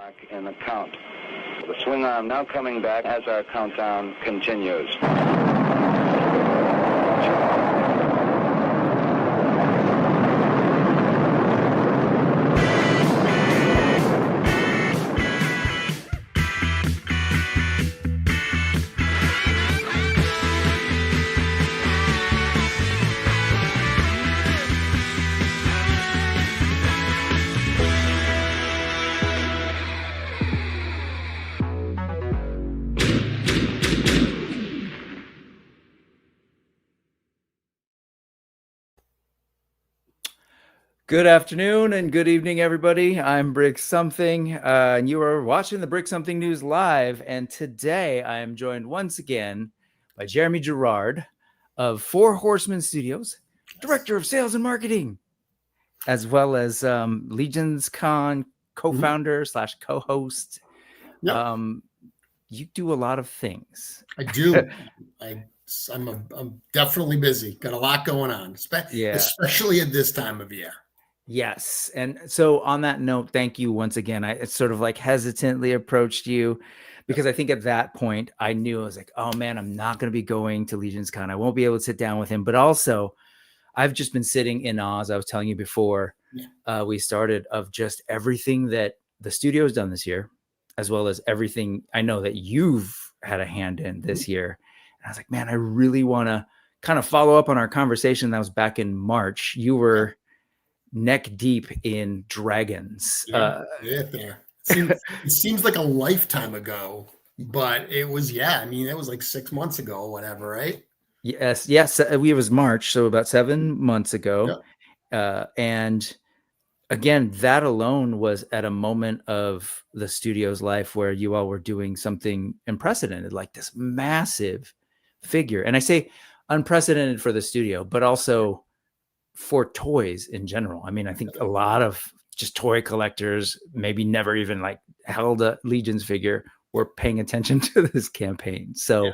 Mark in the count. The swing arm now coming back as our countdown continues. Good afternoon and good evening, everybody. I'm Brick Something, and you are watching the Brick Something News Live. And today I am joined once again by Jeremy Girard of Four Horsemen Studios, Director of Sales and Marketing, as well as LegionsCon co-founder / co-host. Yep. You do a lot of things. I do. I'm definitely busy. Got a lot going on, especially at this time of year. Yes. And so on that note, thank you once again. I sort of like hesitantly approached you because I think at that point I knew I was like, oh man, I'm not going to be going to LegionsCon. I won't be able to sit down with him. But also I've just been sitting in awe, as I was telling you before we started, of just everything that the studio has done this year, as well as everything I know that you've had a hand in this year. And I was like, man, I really want to kind of follow up on our conversation that was back in March. You were neck deep in dragons. It seems like a lifetime ago, but it was, it was like 6 months ago or whatever, right? Yes. It was March, so about 7 months ago. And again, that alone was at a moment of the studio's life where you all were doing something unprecedented, like this massive figure. And I say unprecedented for the studio, but also for toys in general. I mean, I think a lot of just toy collectors maybe never even like held a Legions figure were paying attention to this campaign. So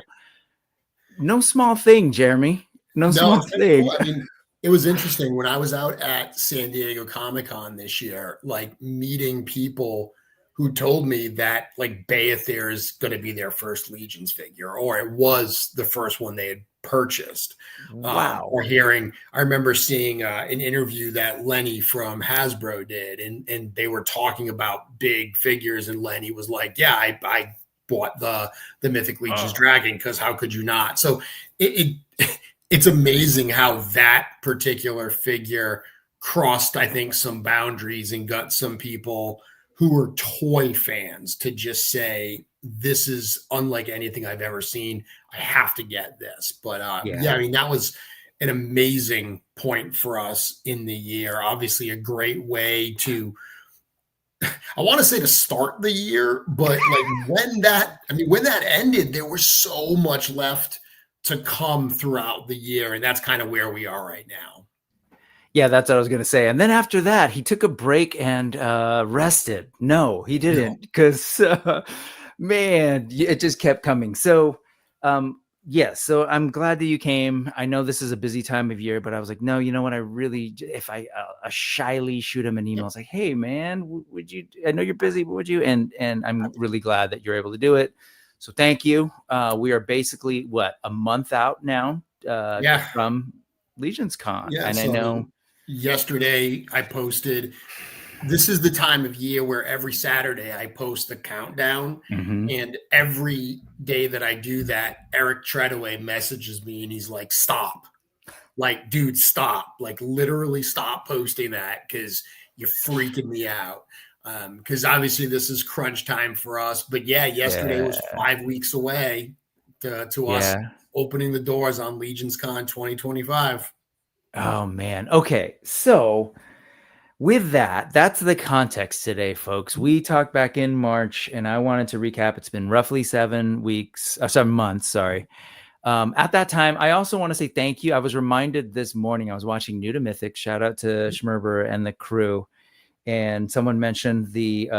no small thing, Jeremy. No small thing. Cool. I mean, it was interesting when I was out at San Diego Comic-Con this year, like meeting people who told me that like Beyithirr is going to be their first Legions figure, or it was the first one they had purchased. Wow. Or hearing, I remember seeing an interview that Lenny from Hasbro did, and they were talking about big figures, and Lenny was like, yeah, I bought the Mythic Legions Dragon, because how could you not? So it's amazing how that particular figure crossed, I think, some boundaries and got some people who were toy fans to just say, this is unlike anything I've ever seen. I have to get this. But I mean, that was an amazing point for us in the year. Obviously a great way to, I want to say to start the year, but like when that ended, there was so much left to come throughout the year. And that's kind of where we are right now. Yeah, that's what I was going to say. And then after that, he took a break and rested. No, he didn't, because man, it just kept coming. So so I'm glad that you came. I know this is a busy time of year, but I was like, no, you know what? I really, if I shyly shoot him an email, it's like, hey man, would you, I know you're busy, but would you? And I'm really glad that you're able to do it. So thank you. We are basically a month out now from LegionsCon. And I know yesterday I posted, this is the time of year where every Saturday I post the countdown. And every day that I do that, Eric Treadaway messages me and he's like, stop. Like, dude, stop. Like, literally stop posting that because you're freaking me out. Because obviously this is crunch time for us. But yesterday was 5 weeks away to us opening the doors on LegionsCon 2025. Oh, man. Okay. So with that, that's the context today, folks. We talked back in March, and I wanted to recap. It's been roughly 7 months. Sorry. At that time, I also want to say thank you. I was reminded this morning, I was watching New to Mythic. Shout out to Schmerber and the crew. And someone mentioned the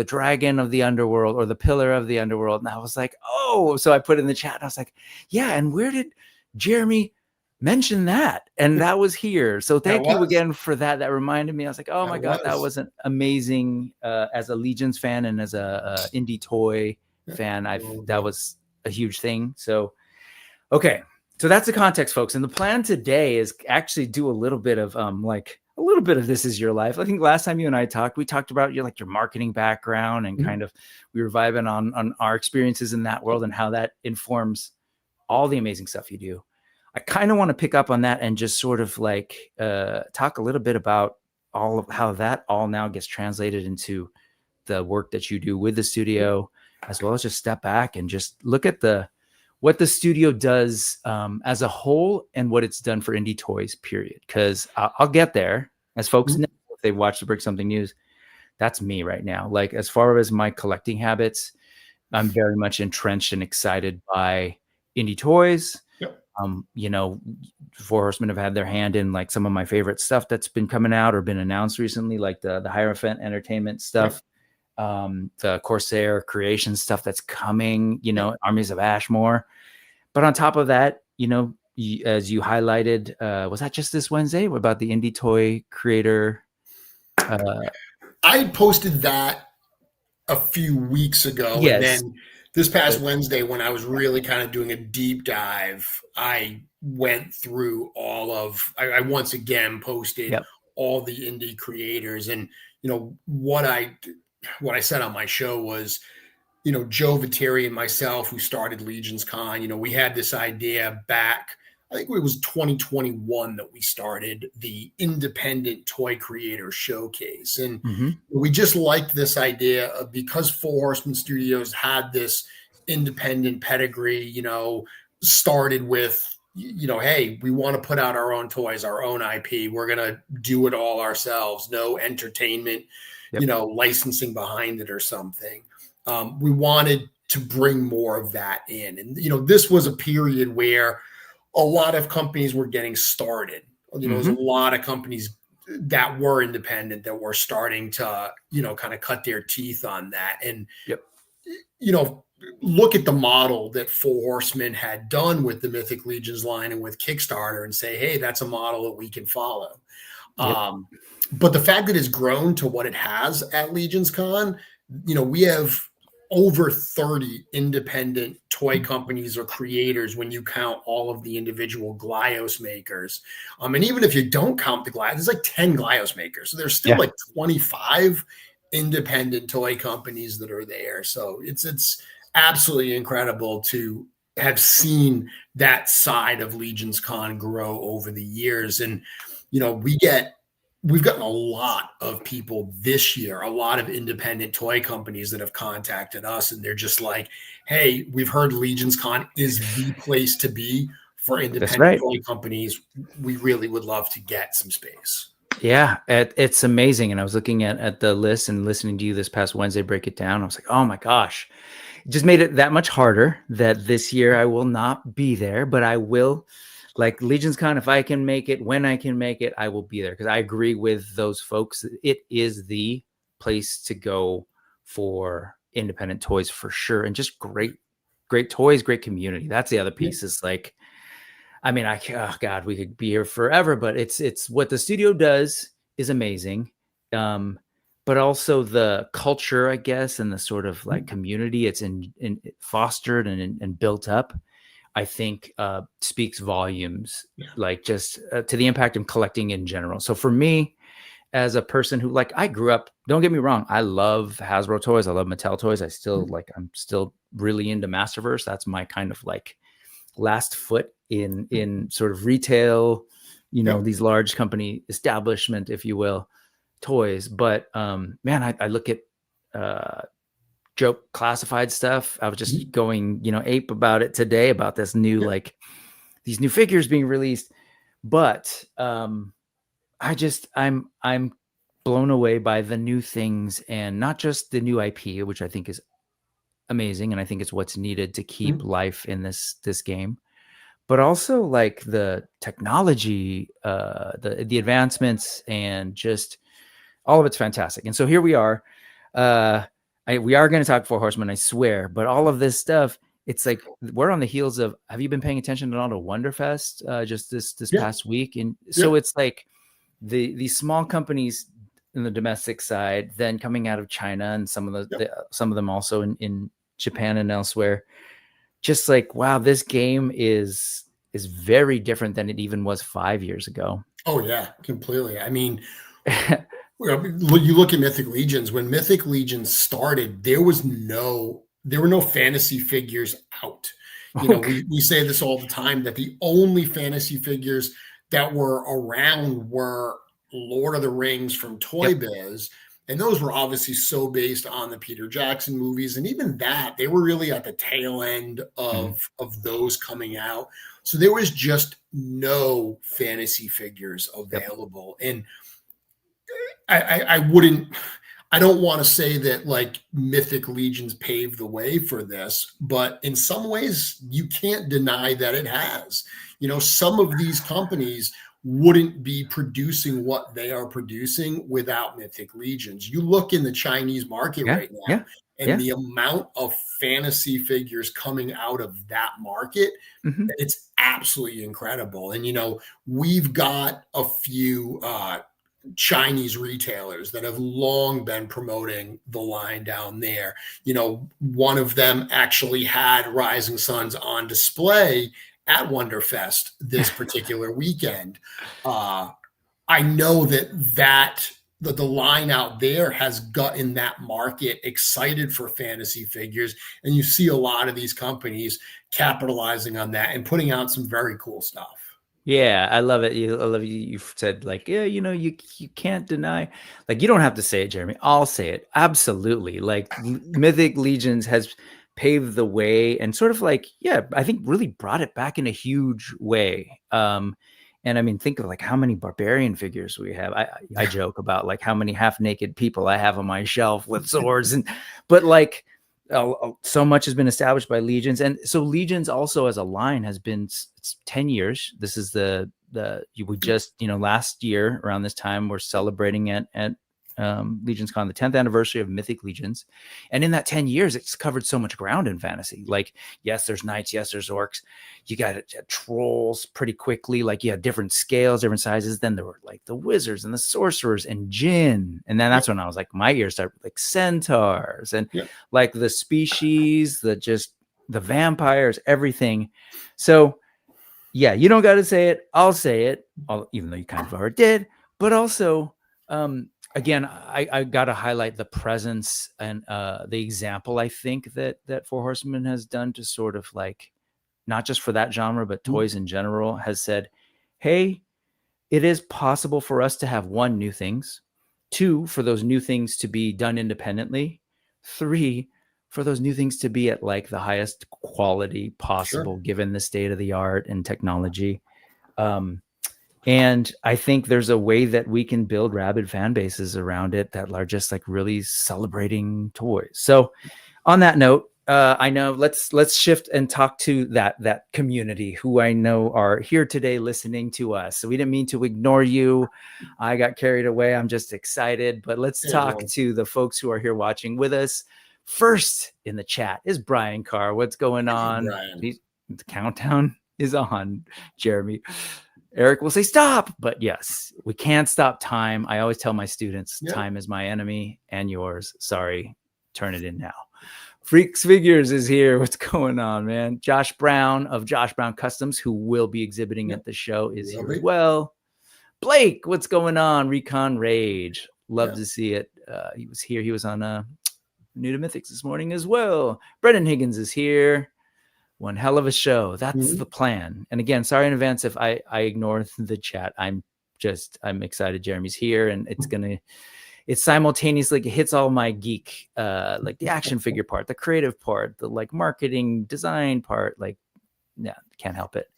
dragon of the underworld, or the pillar of the underworld. And I was like, oh, so I put in the chat. And I was like, yeah. And where did Jeremy mention that. And that was here. So thank you was. again for that. That reminded me. I was like, oh my God, that was was an amazing, as a Legions fan and as a indie toy fan, that was a huge thing. So, okay. So that's the context, folks. And the plan today is actually do a little bit of This Is Your Life. I think last time you and I talked, we talked about your marketing background and kind of, we were vibing on our experiences in that world and how that informs all the amazing stuff you do. I kind of want to pick up on that and just sort of talk a little bit about all of how that all now gets translated into the work that you do with the studio, as well as just step back and just look at what the studio does as a whole and what it's done for indie toys, period. Because I'll get there. As folks know, if they've watched the Brick Something News, that's me right now. Like, as far as my collecting habits, I'm very much entrenched and excited by indie toys. Four Horsemen have had their hand in some of my favorite stuff that's been coming out or been announced recently, like the Hierophant Entertainment stuff, the Corsair Creation stuff that's coming, Armies of Ashmore. But on top of that, as you highlighted, was that just this Wednesday? What about the indie toy creator? I posted that a few weeks ago. Yes. And then this past Wednesday, when I was really kind of doing a deep dive, I went through I once again posted all the indie creators. And, what I said on my show was, Joe Viteri and myself, who started LegionsCon, we had this idea back, I think it was 2021 that we started the Independent Toy Creator Showcase. And we just liked this idea of, because Four Horsemen Studios had this independent pedigree, started with, hey, we want to put out our own toys, our own IP. We're going to do it all ourselves. No entertainment, licensing behind it or something. We wanted to bring more of that in. And, this was a period where a lot of companies were getting started. There was a lot of companies that were independent that were starting to, kind of cut their teeth on that. And, look at the model that Four Horsemen had done with the Mythic Legions line and with Kickstarter and say, hey, that's a model that we can follow. But the fact that it's grown to what it has at LegionsCon, we have over 30 independent toy companies or creators when you count all of the individual Glios makers. And even if you don't count the Glios, there's 10 Glios makers. So there's still 25 independent toy companies that are there. So it's absolutely incredible to have seen that side of LegionsCon grow over the years. And, we've gotten a lot of people this year, a lot of independent toy companies that have contacted us, and they're just like, hey, we've heard LegionsCon is the place to be for independent toy companies. We really would love to get some space. Yeah, it's amazing. And I was looking at the list and listening to you this past Wednesday break it down. I was like, oh my gosh, it just made it that much harder that this year I will not be there, but I will. Like LegionsCon, if I can make it, when I can make it, I will be there. Because I agree with those folks. It is the place to go for independent toys for sure. And just great toys, great community. That's the other piece. Is oh God, we could be here forever, but it's what the studio does is amazing. But also the culture, I guess, and the sort of community it's in fostered and built up, I think speaks volumes, to the impact of collecting in general. So for me, as a person who I grew up, don't get me wrong, I love Hasbro toys, I love Mattel toys. I still I'm still really into Masterverse. That's my kind of last foot in sort of retail, these large company establishment, if you will, toys. But man, I look at joke classified stuff. I was just going, ape about it today about this new, these new figures being released. But I'm blown away by the new things, and not just the new IP, which I think is amazing. And I think it's what's needed to keep life in this game, but also the technology, the advancements, and just all of it's fantastic. And so here we are. We are going to talk Four Horsemen, I swear, but all of this stuff it's like we're on the heels of, have you been paying attention at all to Wonderfest just this past week? And so it's like the small companies in the domestic side, then coming out of China and some of some of them also in Japan and elsewhere, just like, wow, this game is very different than it even was 5 years ago. Oh yeah, completely. I mean, you look at Mythic Legions. When Mythic Legions started, there were no fantasy figures out. You know, we say this all the time, that the only fantasy figures that were around were Lord of the Rings from Toy Biz. And those were obviously so based on the Peter Jackson movies. And even that, they were really at the tail end of those coming out. So there was just no fantasy figures available. And I don't want to say that like Mythic Legions paved the way for this, but in some ways you can't deny that it has. You know, some of these companies wouldn't be producing what they are producing without Mythic Legions. You look in the Chinese market right now, and the amount of fantasy figures coming out of that market, it's absolutely incredible. And, you know, we've got a few Chinese retailers that have long been promoting the line down there. You know, one of them actually had Rising Suns on display at Wonderfest this particular weekend. I know that the line out there has gotten that market excited for fantasy figures, and you see a lot of these companies capitalizing on that and putting out some very cool stuff. Yeah, I love it. I love you. You've said like, yeah, you know, you can't deny, like, you don't have to say it, Jeremy. I'll say it. Absolutely. Like Mythic Legions has paved the way and sort of like, I think really brought it back in a huge way. And I mean, think of like how many barbarian figures we have. I joke about like how many half naked people I have on my shelf with swords, but like so much has been established by Legions. And so Legions also as a line has been, it's 10 years. This is we just, you know, last year around this time, we're celebrating at LegionsCon, the 10th anniversary of Mythic Legions. And in that 10 years, it's covered so much ground in fantasy. Like, yes, there's knights, yes, there's orcs. You got trolls pretty quickly. Like, you had different scales, different sizes. Then there were like the wizards and the sorcerers and djinn. And then that's when I was like, my ears started like centaurs and like the species, the vampires, everything. So yeah, you don't got to say it. I'll say it, even though you kind of already did. But also, again, I got to highlight the presence and the example I think that Four Horsemen has done to sort of like, not just for that genre, but toys in general, has said, hey, it is possible for us to have 1, new things, 2, for those new things to be done independently, 3, for those new things to be at like the highest quality possible, given the state of the art and technology. And I think there's a way that we can build rabid fan bases around it that are just like really celebrating toys. So on that note, I know let's shift and talk to that community who I know are here today listening to us. So we didn't mean to ignore you. I got carried away. I'm just excited, but let's talk to the folks who are here watching with us. First in the chat is Brian Carr. What's going on? The countdown is on, Jeremy. Eric will say stop, but yes, we can't stop time. I always tell my students, time is my enemy and yours. Sorry, turn it in now. Freaks Figures is here. What's going on, man? Josh Brown of Josh Brown Customs, who will be exhibiting at the show, is here as well. Blake, what's going on? Recon Rage. Love to see it. He was here. He was on New to Mythics this morning as well. Brendan Higgins is here. One hell of a show. That's the plan. And again, sorry in advance if I ignore the chat. I'm excited Jeremy's here, and it's simultaneously, it hits all my geek, like the action figure part, the creative part, the like marketing design part. Like, can't help it.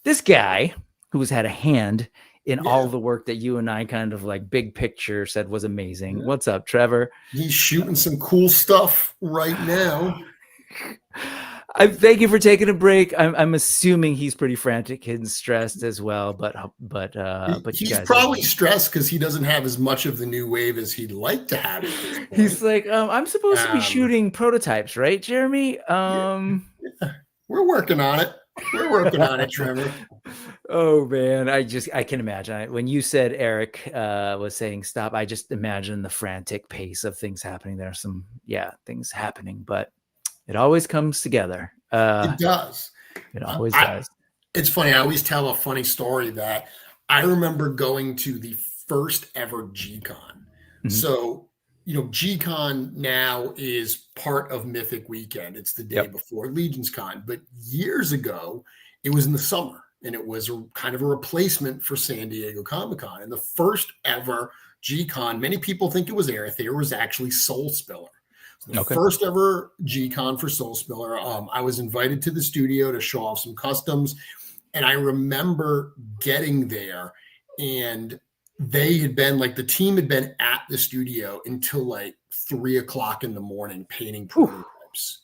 This guy who's had a hand in all the work that you and I kind of like big picture said was amazing. What's up, Trevor? He's shooting some cool stuff right now. I thank you for taking a break. I'm assuming he's pretty frantic and stressed as well, but you He's guys probably stressed because he doesn't have as much of the new wave as he'd like to have at this point. he's like, I'm supposed to be shooting prototypes, right, Jeremy? We're working on it. We're working on it, Trevor. Oh man, I can imagine. When you said Eric was saying stop, I just imagine the frantic pace of things happening. There's some things happening, but it always comes together. It does. It always does. It's funny. I always tell a funny story that I remember going to the first ever G-Con. Mm-hmm. So, G-Con now is part of Mythic Weekend. It's the day before LegionsCon. But years ago, it was in the summer, and it was kind of a replacement for San Diego Comic-Con. And the first ever G-Con, many people think it was Beyithirr, was actually Soul Spiller. The first ever G-Con for Soul Spiller. I was invited to the studio to show off some customs. And I remember getting there, and they had been the team had been at the studio until 3:00 in the morning painting prototypes.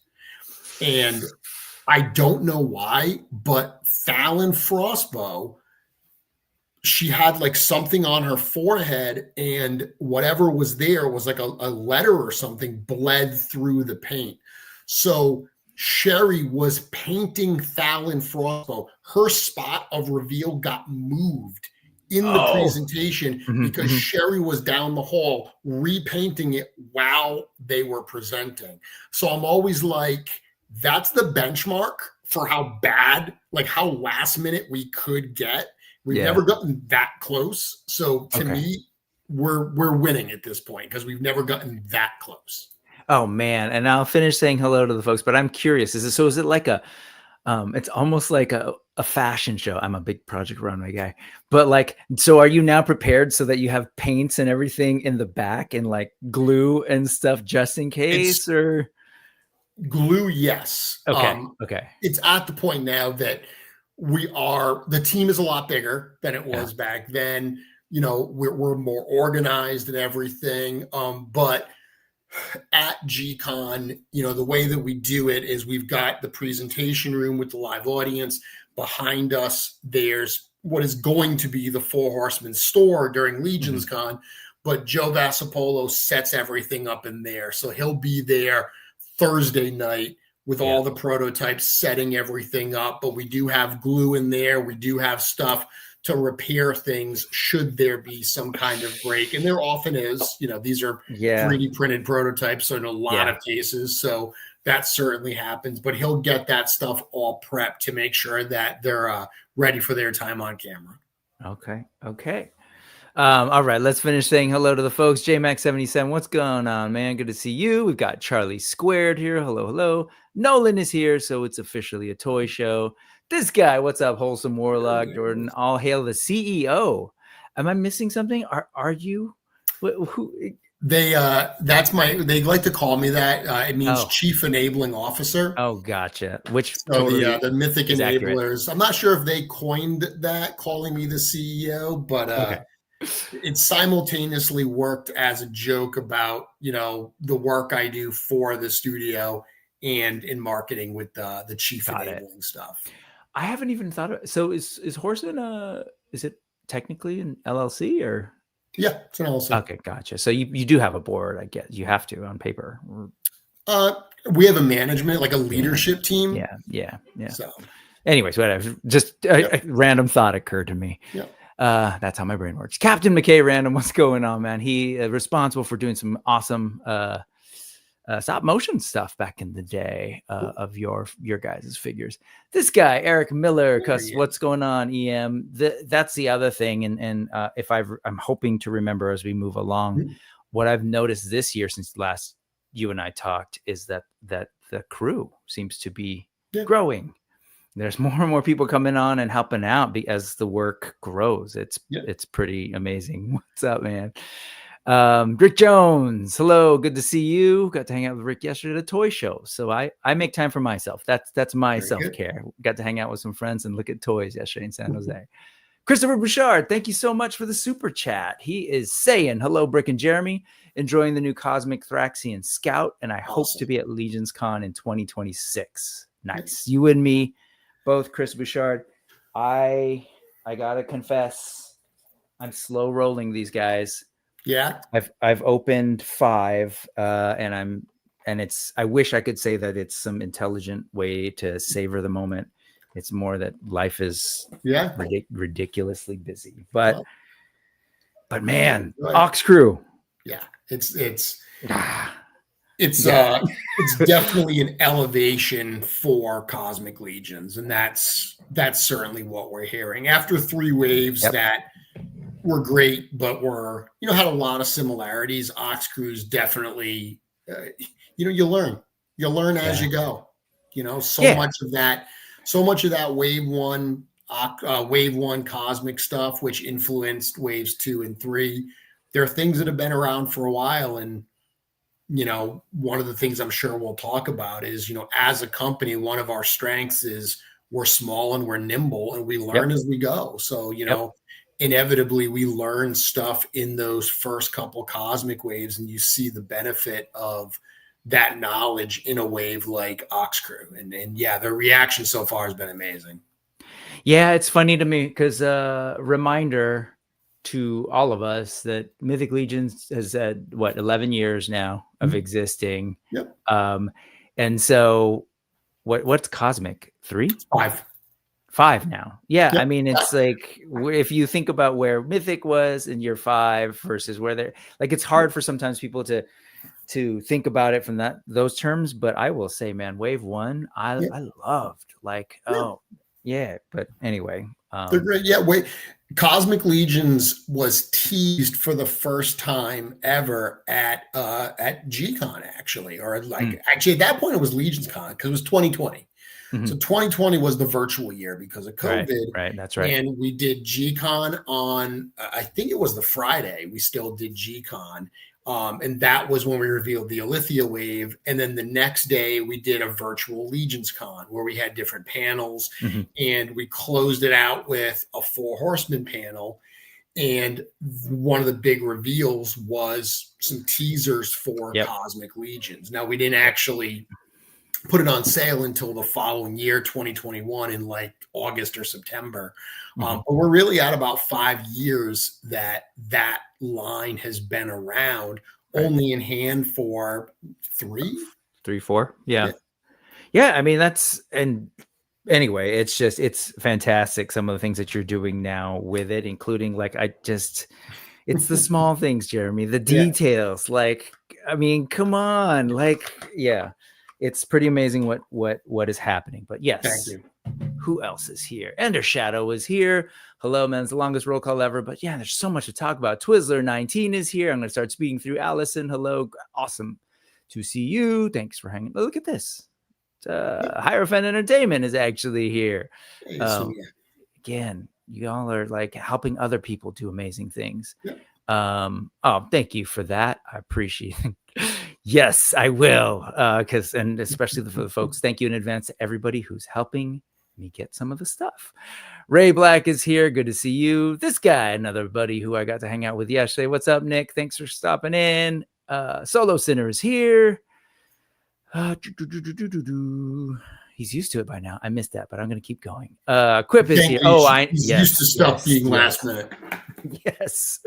And I don't know why, but Fallon Frostbow, she had something on her forehead, and whatever was there was a letter or something bled through the paint. So Sherry was painting Fallon Frostbow. Her spot of reveal got moved in the presentation because Sherry was down the hall repainting it while they were presenting. So I'm always that's the benchmark for how bad, how last minute we could get. We've never gotten that close. So to me, we're winning at this point because we've never gotten that close. Oh man. And I'll finish saying hello to the folks, but I'm curious. Is it like it's almost like a fashion show. I'm a big Project Runway guy, but so are you now prepared so that you have paints and everything in the back and glue and stuff just in case? Or glue? Yes. Okay. It's at the point now that the team is a lot bigger than it was back then. We're more organized and everything. But at G-Con, the way that we do it is we've got the presentation room with the live audience. Behind us, there's what is going to be the Four Horsemen store during LegionsCon, but Joe Vassapolo sets everything up in there. So he'll be there Thursday night with all the prototypes, setting everything up. But we do have glue in there. We do have stuff to repair things should there be some kind of break. And there often is. These are 3D printed prototypes in a lot of cases. So that certainly happens. But he'll get that stuff all prepped to make sure that they're ready for their time on camera. Okay. All right, let's finish saying hello to the folks. JMax77, what's going on, man? Good to see you. We've got Charlie Squared here. Hello. Nolan is here, so it's officially a toy show. This guy, what's up, Wholesome Warlock? Jordan, all hail the CEO. Am I missing something? Are you? Who? They like to call me that. It means Chief Enabling Officer. Oh, gotcha. Which the Mythic Enablers. Accurate. I'm not sure if they coined that, calling me the CEO, but it simultaneously worked as a joke about the work I do for the studio and in marketing with the Chief Enabling stuff. I haven't even thought of. So is Horseman is it technically an LLC or? Yeah, it's an LLC. Okay, gotcha. So you do have a board, I guess. You have to on paper. We have a management, a leadership team. Yeah. So, anyways, whatever. Just a random thought occurred to me. Yeah. That's how my brain works. Captain McKay Random, what's going on, man? He responsible for doing some awesome stop motion stuff back in the day of your guys' figures. This guy, Eric Miller, what's going on, EM? That's the other thing. And if I'm hoping to remember as we move along, what I've noticed this year since last you and I talked is that the crew seems to be growing. There's more and more people coming on and helping out as the work grows. It's pretty amazing. What's up, man? Rick Jones, hello, good to see you. Got to hang out with Rick yesterday at a toy show. So I make time for myself. That's my self-care. Got to hang out with some friends and look at toys yesterday in San Jose. Christopher Bouchard, thank you so much for the super chat. He is saying, hello, Brick and Jeremy. Enjoying the new Cosmic Thraxian Scout, and I hope to be at LegionsCon in 2026. Nice. You and me, both, Chris Bouchard. I gotta confess, I'm slow rolling these guys. Yeah. I've opened 5, and I wish I could say that it's some intelligent way to savor the moment. It's more that life is ridiculously busy. But man, Ox Crew. Yeah, it's definitely an elevation for Cosmic Legions, and that's certainly what we're hearing after 3 waves that were great, but were had a lot of similarities. Ox Crew's definitely you learn as you go. Much of that wave one cosmic stuff, which influenced waves 2 and 3. There are things that have been around for a while, and one of the things I'm sure we'll talk about is, as a company, one of our strengths is we're small and we're nimble and we learn as we go. So, inevitably we learn stuff in those first couple cosmic waves, and you see the benefit of that knowledge in a wave like Ox Crew. And the reaction so far has been amazing. Yeah, it's funny to me because reminder to all of us that Mythic Legions has had 11 years now of existing. Yep. And so what's Cosmic? 3? 5 now. Yeah. Yep. I mean, it's like, if you think about where Mythic was in year 5 versus where they're like, it's hard for sometimes people to think about it from those terms. But I will say, man, wave 1, I loved, like, but anyway, they're great. Yeah. Cosmic Legions was teased for the first time ever at G-Con, actually, or actually at that point it was LegionsCon because it was 2020. Mm-hmm. So 2020 was the virtual year because of COVID. Right. That's right. And we did G-Con on, I think it was the Friday. We still did G-Con. And that was when we revealed the Alithia wave. And then the next day we did a virtual LegionsCon where we had different panels, and we closed it out with a Four Horsemen panel. And one of the big reveals was some teasers for Cosmic Legions. Now, we didn't actually put it on sale until the following year, 2021, in like August or September. But we're really at about 5 years that line has been around, only in hand for 3, 4. Yeah. I mean, anyway, it's fantastic. Some of the things that you're doing now with it, including it's the small things, Jeremy, the details, I mean, come on, it's pretty amazing what is happening. But yes, thank you. Who else is here? Ender Shadow is here. Hello, man. It's the longest roll call ever. But yeah, there's so much to talk about. Twizzler19 is here. I'm going to start speaking through Allison. Hello. Awesome to see you. Thanks for hanging. Look at this. Hierophant Entertainment is actually here. Again, you all are helping other people do amazing things. Thank you for that. I appreciate it. Yes, I will. And especially for the folks, thank you in advance to everybody who's helping me get some of the stuff. Ray Black is here. Good to see you. This guy, another buddy who I got to hang out with yesterday. What's up, Nick? Thanks for stopping in. Solo Sinner is here. He's used to it by now. I missed that, but I'm going to keep going. Quip is here. He's used to stuff being last minute. Yes.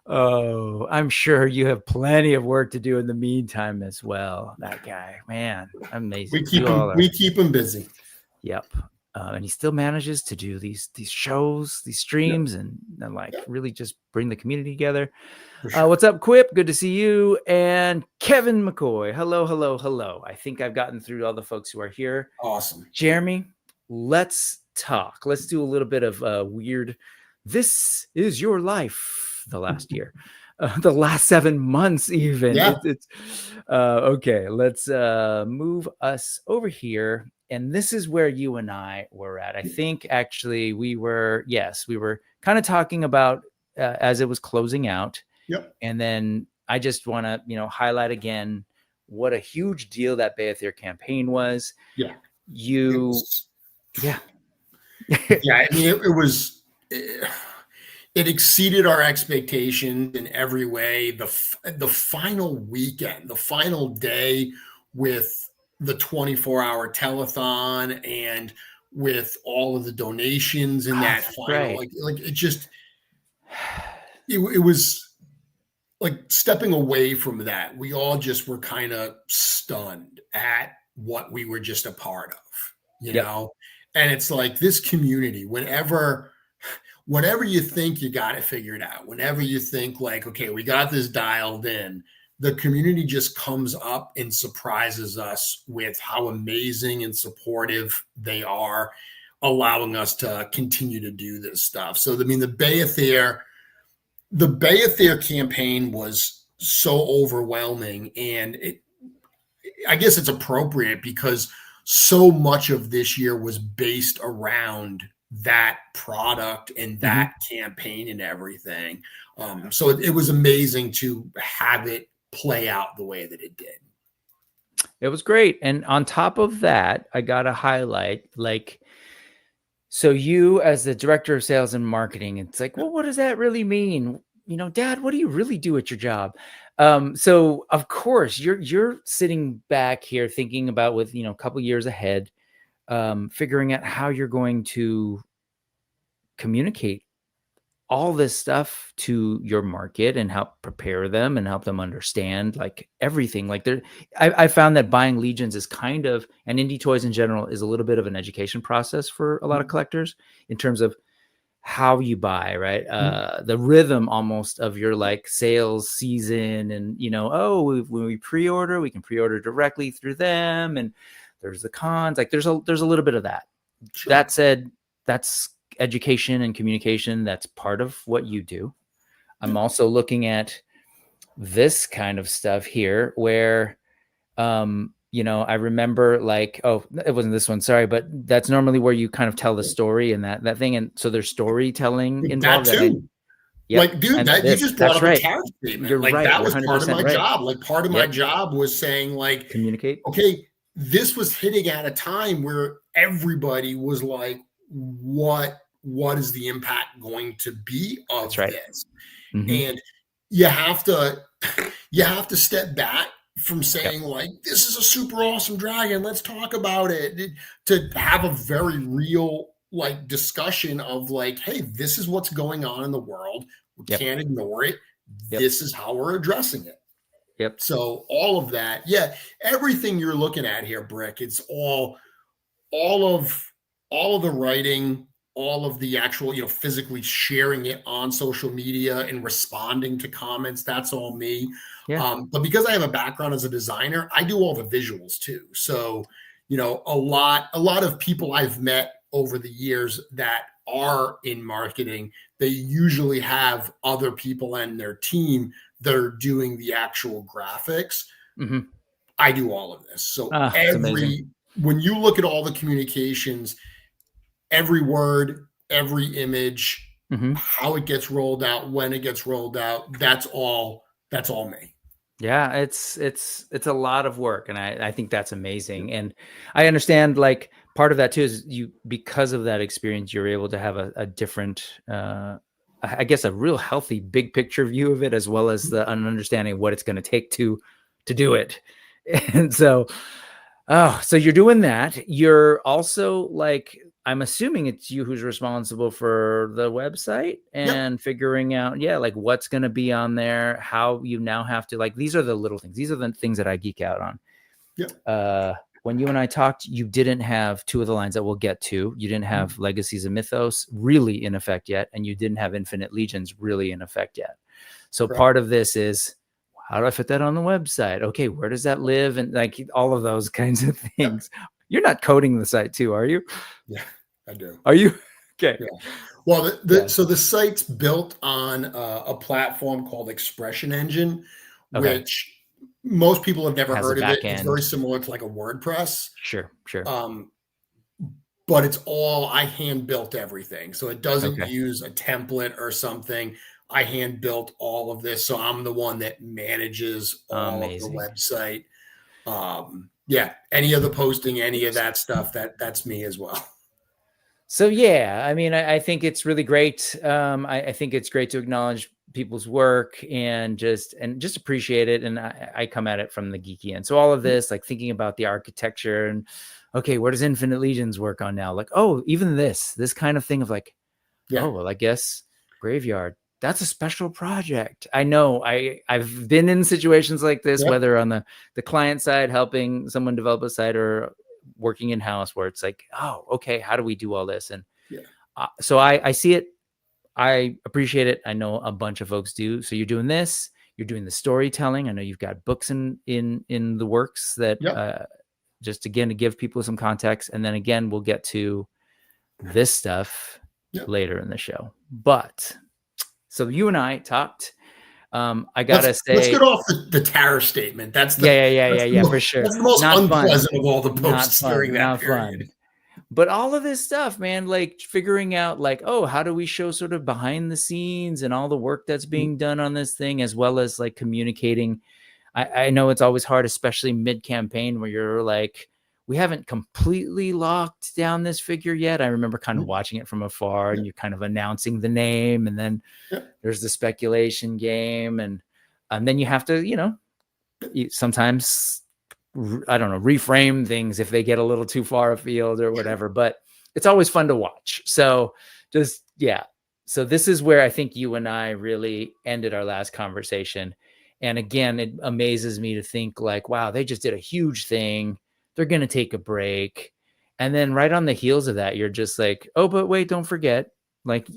Oh, I'm sure you have plenty of work to do in the meantime as well. That guy, man, amazing. We keep him busy. Yep. And he still manages to do these shows, these streams, and really just bring the community together. Sure. What's up, Quip? Good to see you. And Kevin McCoy. Hello. I think I've gotten through all the folks who are here. Awesome. Jeremy, let's talk. Let's do a little bit of weird. This is your life the last year. The last 7 months, even. Yeah. Okay, let's move us over here. And this is where you and I were at. I think actually we were kind of talking about as it was closing out. Yep. And then I just want to, highlight again what a huge deal that Beyithirr campaign was. Yeah. Yeah. I mean, it exceeded our expectations in every way. The final weekend, the final day with the 24-hour telethon and with all of the donations in that final, right. like it just, it was like stepping away from that. We all just were kind of stunned at what we were just a part of, you Yep. know? And it's like this community, whenever you think you got it figured out, whenever you think like, okay, we got this dialed in, the community just comes up and surprises us with how amazing and supportive they are, allowing us to continue to do this stuff. So, I mean, the Beyithirr campaign was so overwhelming, and I guess it's appropriate because so much of this year was based around that product and that campaign and everything. So it was amazing to have it play out the way that it did. It was great. And on top of that, I got to highlight, like, so you as the director of sales and marketing, it's like, well, what does that really mean? You know, Dad, what do you really do at your job? So of course you're sitting back here thinking about, with, you know, a couple years ahead, figuring out how you're going to communicate all this stuff to your market and help prepare them and help them understand like everything. Like I found that buying Legions is kind of, and indie toys in general, is a little bit of an education process for a lot of collectors in terms of how you buy, right? The rhythm almost of your like sales season, and, you know, when we pre-order, we can pre-order directly through them, and there's the cons. Like there's a little bit of that. Sure. That said, that's education and communication. That's part of what you do. I'm also looking at this kind of stuff here where, you know, I remember like, oh, it wasn't this one, sorry, but that's normally where you kind of tell the story and that thing. And so there's storytelling involved. That too. Yep. Like, dude, you just brought up a tariff statement. You're like right. That was part of my right. job. Like part of my job was saying like, communicate. Okay, this was hitting at a time where everybody was like, what is the impact going to be of this? And you have to step back from saying like, this is a super awesome dragon, let's talk about it, to have a very real like discussion of like, hey, this is what's going on in the world. We can't ignore it. This is how we're addressing it. So all of that, everything you're looking at here, Brick, it's all of the writing, all of the actual, you know, physically sharing it on social media and responding to comments. That's all me. But because I have a background as a designer, I do all the visuals too. So, you know, a lot of people I've met over the years that are in marketing, they usually have other people and their team that are doing the actual graphics. I do all of this. So when you look at all the communications, every word, every image, how it gets rolled out, when it gets rolled out, that's all me. Yeah, it's a lot of work, and I think that's amazing. And I understand like part of that too is because of that experience, you're able to have a different, I guess, a real healthy big picture view of it, as well as an understanding of what it's going to take to do it. And so, so you're doing that. You're also like, I'm assuming it's you who's responsible for the website and figuring out, like what's going to be on there, how you now have to, like, these are the little things. These are the things that I geek out on. When you and I talked, you didn't have two of the lines that we'll get to. You didn't have Legacies of Mythoss really in effect yet, and you didn't have Infinite Legions really in effect yet. So part of this is, how do I fit that on the website? Okay, where does that live? And like all of those kinds of things. You're not coding the site too, are you? Yeah, I do. Are you? Okay. Yeah. Well, so the site's built on a platform called Expression Engine, which most people have never heard of it. It's very similar to like a WordPress. Sure. But it's all, I hand built everything. So it doesn't use a template or something. I hand built all of this. So I'm the one that manages all of the website. Any of the posting, any of that stuff, that's me as well. So, I mean, I think it's really great. I think it's great to acknowledge people's work and just appreciate it. And I come at it from the geeky end. So all of this, like thinking about the architecture and, okay, where does Infinite Legions work on now? Like, oh, even this kind of thing of like, oh, well, I guess Graveyard, that's a special project. I know I've been in situations like this, whether on the client side, helping someone develop a site, or working in-house, where it's like, oh, okay, how do we do all this? And so I see it. I appreciate it. I know a bunch of folks do. So you're doing this, you're doing the storytelling. I know you've got books in the works that just, again, to give people some context. And then again, we'll get to this stuff later in the show. But so you and I talked. I gotta say, let's get off the tariff statement. That's the for sure. That's the most not unpleasant fun. of all the posts during that period. Fun. But all of this stuff, man, like figuring out like, oh, how do we show sort of behind the scenes and all the work that's being done on this thing, as well as like communicating. I know it's always hard, especially mid-campaign, where you're like, we haven't completely locked down this figure yet. I remember kind of watching it from afar, and you're kind of announcing the name, and then there's the speculation game, and then you have to, sometimes, I don't know, reframe things if they get a little too far afield or whatever, but it's always fun to watch. So so this is where I think you and I really ended our last conversation. And again, it amazes me to think like, wow, they just did a huge thing. They're going to take a break. And then right on the heels of that, you're just like, oh, but wait, don't forget. Like,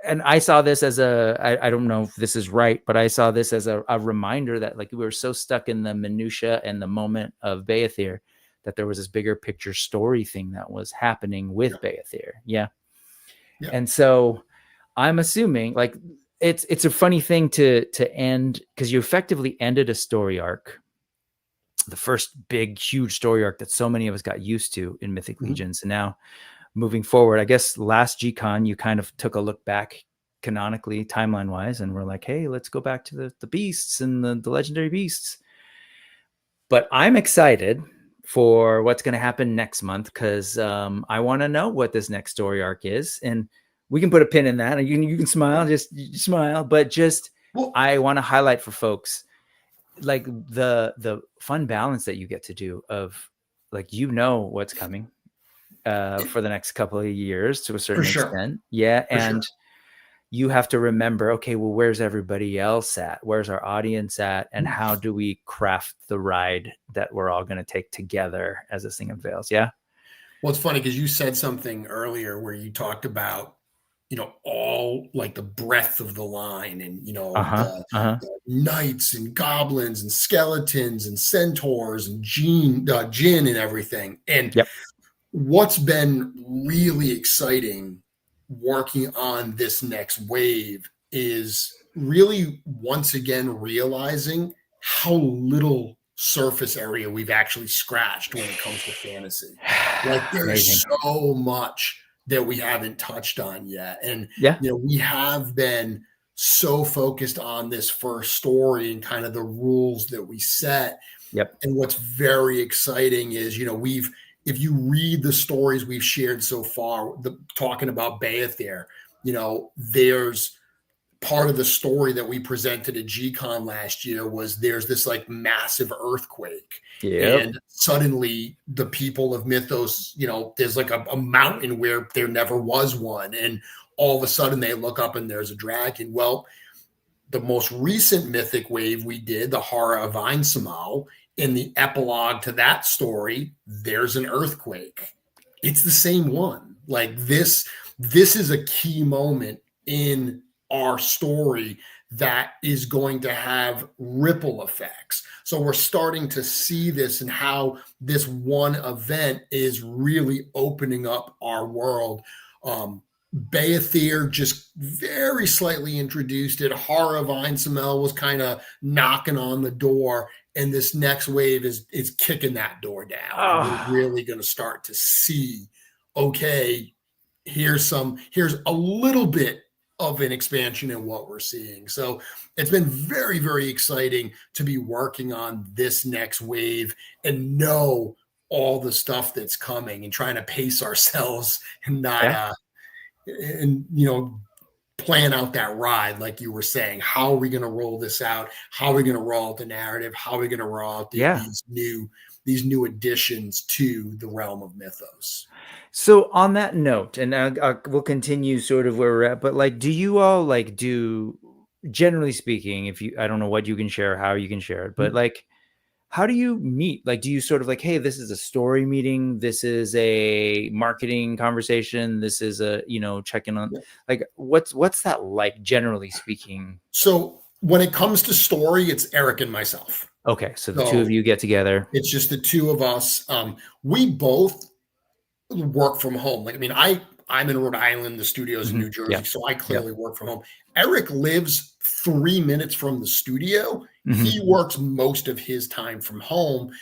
and I saw this as I don't know if this is right, but I saw this as a reminder that like we were so stuck in the minutia and the moment of Beyithirr that there was this bigger picture story thing that was happening with Beyithirr. Yeah. And so I'm assuming like it's a funny thing to end, because you effectively ended a story arc, the first big, huge story arc that so many of us got used to in Mythic Legions. And now moving forward, I guess last G-Con, you kind of took a look back canonically, timeline wise, and we're like, hey, let's go back to the beasts and the legendary beasts. But I'm excited for what's going to happen next month, because I want to know what this next story arc is. And we can put a pin in that, and you can smile, just smile. But just, I want to highlight for folks like the fun balance that you get to do of like, what's coming for the next couple of years to a certain extent. And you have to remember, okay, well, where's everybody else at? Where's our audience at? And how do we craft the ride that we're all going to take together as this thing unveils? Yeah. Well, it's funny because you said something earlier where you talked about, all like the breadth of the line, and, the knights and goblins and skeletons and centaurs and jinn and everything. And what's been really exciting working on this next wave is really once again realizing how little surface area we've actually scratched when it comes to fantasy. Like there's so much that we haven't touched on yet. And we have been so focused on this first story and kind of the rules that we set. And what's very exciting is, if you read the stories we've shared so far, talking about Beyithirr, there's part of the story that we presented at G-Con last year was there's this like massive earthquake. And suddenly the people of Mythos, there's like a mountain where there never was one. And all of a sudden they look up and there's a dragon. Well, the most recent mythic wave we did, the Horror of Einsamau, in the epilogue to that story, there's an earthquake. It's the same one. Like this is a key moment in our story that is going to have ripple effects. So we're starting to see this and how this one event is really opening up our world. Beyithirr just very slightly introduced it. Horror of Einsamau was kind of knocking on the door, and this next wave is kicking that door down. We're really going to start to see, okay, here's a little bit of an expansion in what we're seeing. So it's been very, very exciting to be working on this next wave and know all the stuff that's coming and trying to pace ourselves and not, plan out that ride, like you were saying. How are we going to roll this out? How are we going to roll out the narrative? How are we going to roll out these new additions to the realm of Mythos? So on that note, and we'll continue sort of where we're at, but like, do you all like do, generally speaking, if you, I don't know what you can share, how you can share it, but like, how do you meet? Like, do you sort of like, hey, this is a story meeting, this is a marketing conversation, this is a, you know, checking on, like, what's that like, generally speaking? So when it comes to story, it's Eric and myself. Okay, so the two of you get together. It's just the two of us. We both work from home. Like, I mean, I'm in Rhode Island, the studio's in New Jersey, so I clearly work from home. Eric lives 3 minutes from the studio. He works most of his time from home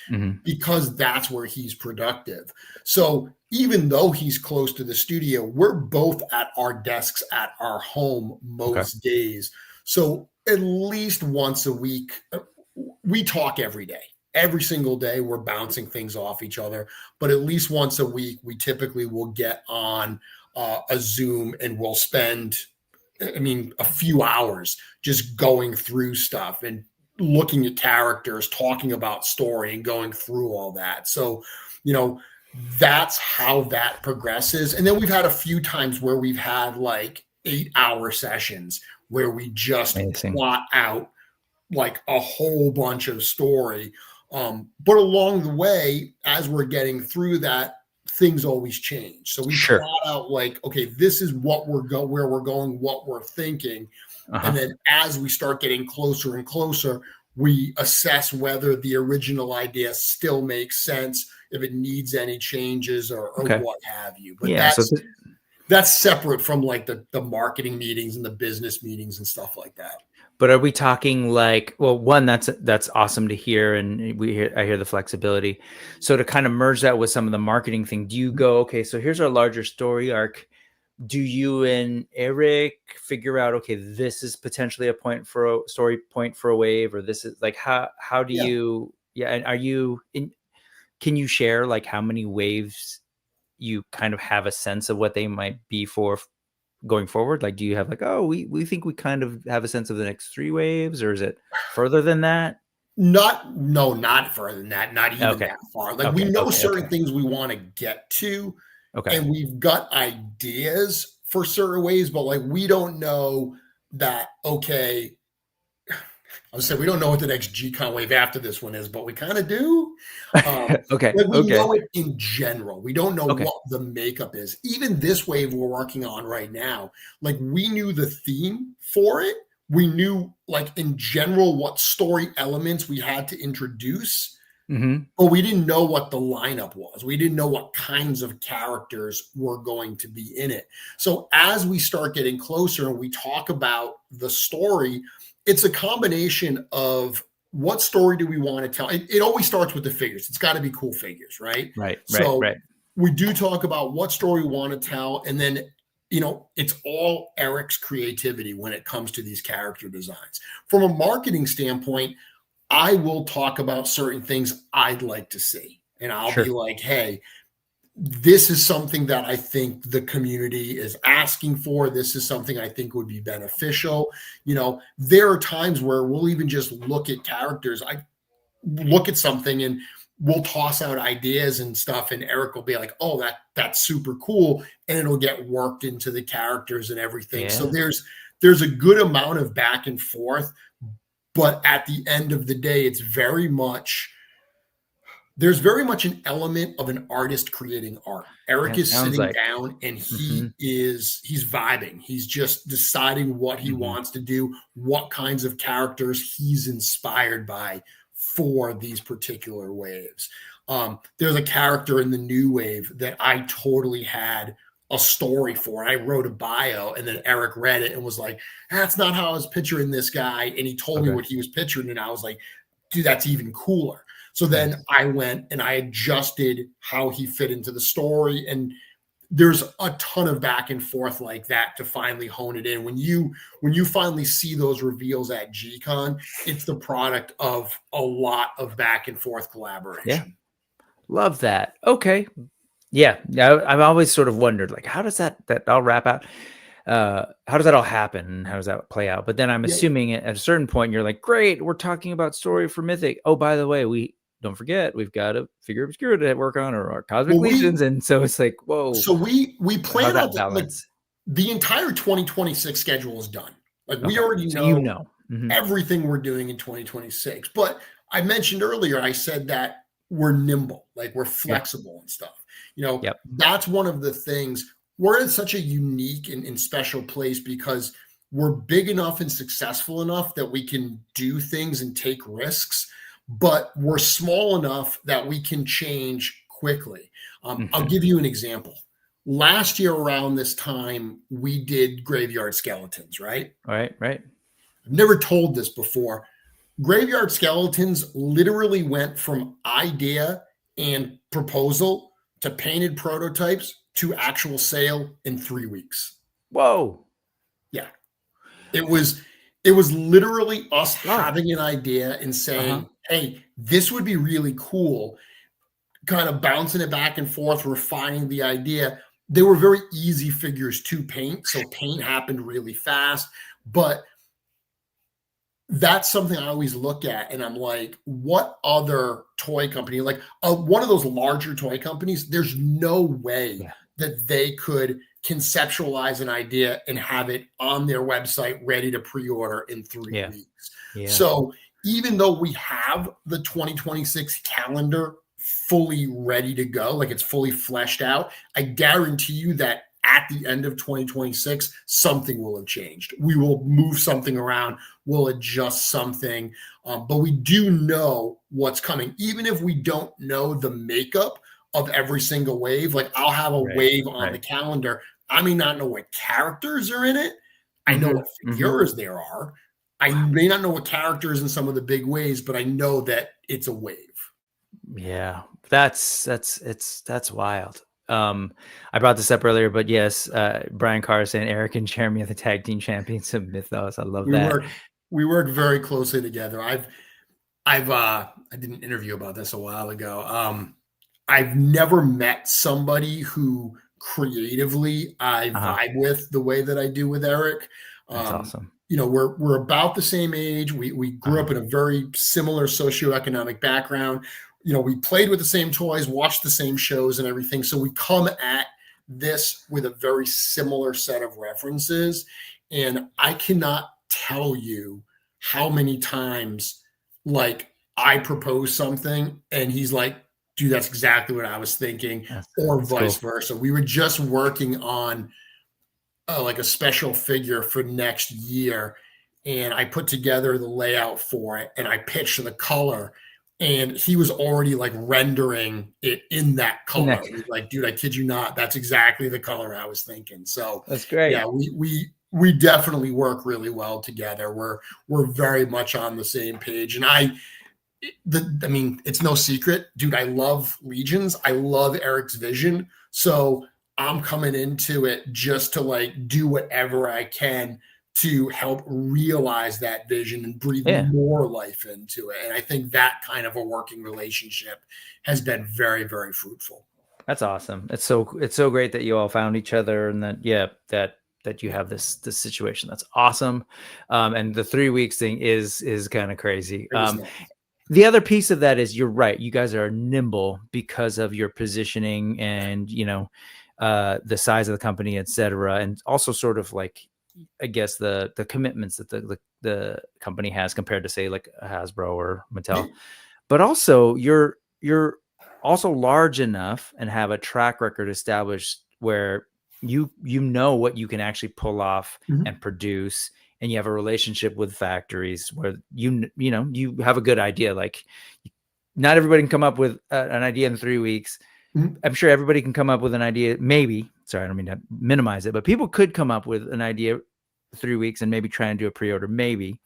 because that's where he's productive. So even though he's close to the studio, we're both at our desks at our home most days. So at least once a week, we talk every day. Every single day, we're bouncing things off each other. But at least once a week, we typically will get on a Zoom and we'll spend, I mean, a few hours just going through stuff and looking at characters, talking about story and going through all that. So, you know, that's how that progresses. And then we've had a few times where we've had like 8-hour sessions where we just plot out like a whole bunch of story. But along the way, as we're getting through that, things always change. So we plot out like, okay, this is what where we're going, what we're thinking. And then as we start getting closer and closer, we assess whether the original idea still makes sense, if it needs any changes or what have you. But that's separate from like the marketing meetings and the business meetings and stuff like that. But are we talking like, well, one, that's awesome to hear. And I hear the flexibility. So to kind of merge that with some of the marketing thing, do you go, okay, so here's our larger story arc. Do you and Eric figure out, okay, this is potentially a story point for a wave, or this is like, how do you, and are you can you share like how many waves you kind of have a sense of what they might be for going forward? Like, do you have like, oh, we think we kind of have a sense of the next 3 waves, or is it further than that? Not further than that. Not even that far. Like we know certain things we want to get to, and we've got ideas for certain ways, but like we don't know that. Okay, I was saying we don't know what the next G-Con wave after this one is, but we kind of do. Like we know it in general. We don't know what the makeup is. Even this wave we're working on right now, like we knew the theme for it. We knew like in general what story elements we had to introduce, but we didn't know what the lineup was. We didn't know what kinds of characters were going to be in it. So as we start getting closer and we talk about the story, it's a combination of what story do we want to tell? It always starts with the figures. It's got to be cool figures, right? Right. We do talk about what story we want to tell. And then, you know, it's all Eric's creativity when it comes to these character designs. From a marketing standpoint, I will talk about certain things I'd like to see. And I'll be like, hey, this is something that I think the community is asking for. This is something I think would be beneficial. You know, there are times where we'll even just look at characters. I look at something and we'll toss out ideas and stuff, and Eric will be like, oh, that's super cool. And it'll get worked into the characters and everything. So there's a good amount of back and forth, but at the end of the day, there's very much an element of an artist creating art. Eric is sitting down and he's vibing. He's just deciding what he wants to do, what kinds of characters he's inspired by for these particular waves. There's a character in the new wave that I totally had a story for. I wrote a bio, and then Eric read it and was like, that's not how I was picturing this guy. And he told me what he was picturing. And I was like, dude, that's even cooler. So then I went and I adjusted how he fit into the story. And there's a ton of back and forth like that to finally hone it in. When you finally see those reveals at G-Con, it's the product of a lot of back and forth collaboration. Yeah. Love that. Okay. Yeah. I've always sort of wondered, like, how does that all wrap out? how does that all happen? How does that play out? But then I'm assuming at a certain point you're like, great, we're talking about story for Mythic. Oh, by the way, we don't forget we've got a Figura Obscura to work on, or our Cosmic Legions, and so it's like, whoa. So we plan out balance. The entire 2026 schedule is done. Like we already know, Mm-hmm. everything we're doing in 2026. But I mentioned earlier, I said that we're nimble, like we're flexible and stuff. You know, that's one of the things. We're in such a unique and special place because we're big enough and successful enough that we can do things and take risks, but we're small enough that we can change quickly. I'll give you an example. Last year around this time, we did Graveyard Skeletons, right? Right. I've never told this before. Graveyard Skeletons literally went from idea and proposal to painted prototypes to actual sale in 3 weeks. Whoa. Yeah. It was literally us having an idea and saying, hey, this would be really cool, kind of bouncing it back and forth, refining the idea. They were very easy figures to paint, so paint happened really fast. But that's something I always look at, and I'm like, what other toy company, like one of those larger toy companies, there's no way that they could conceptualize an idea and have it on their website ready to pre-order in 3 weeks. So even though we have the 2026 calendar fully ready to go, like it's fully fleshed out, I guarantee you that at the end of 2026, something will have changed. We will move something around, we'll adjust something, but we do know what's coming. Even if we don't know the makeup of every single wave, like I'll have a wave on the calendar. I may not know what characters are in it. I know what figures there are. I may not know what characters in some of the big waves, but I know that it's a wave. Yeah, that's wild. I brought this up earlier, but yes, Brian Carr saying Eric and Jeremy are the tag team champions of Mythoss. I love that. We work very closely together. I did an interview about this a while ago. I've never met somebody who creatively I vibe with the way that I do with Eric. That's awesome. You know, we're about the same age. We grew up in a very similar socioeconomic background. You know, we played with the same toys, watched the same shows and everything. So we come at this with a very similar set of references. And I cannot tell you how many times, like, I propose something and he's like, dude, that's exactly what I was thinking, or vice versa. We were just working on like a special figure for next year. And I put together the layout for it and I pitched the color. And he was already like rendering it in that color. He was like, dude, I kid you not, that's exactly the color I was thinking. So that's great. Yeah, we definitely work really well together. We're very much on the same page. And I mean, it's no secret, dude, I love Legions. I love Eric's vision. So I'm coming into it just to like do whatever I can to help realize that vision and breathe more life into it. And I think that kind of a working relationship has been very, very fruitful. That's awesome. It's so great that you all found each other and that you have this situation. That's awesome. And the 3 weeks thing is kind of crazy. The other piece of that is you're right. You guys are nimble because of your positioning and, you know, the size of the company, et cetera. And also sort of like, I guess the commitments that the company has compared to say like a Hasbro or Mattel, but also you're also large enough and have a track record established where you know what you can actually pull off and produce, and you have a relationship with factories where you know you have a good idea. Like not everybody can come up with an idea in 3 weeks. I'm sure everybody can come up with an idea. Maybe, sorry, I don't mean to minimize it, but people could come up with an idea 3 weeks and maybe try and do a pre-order, maybe.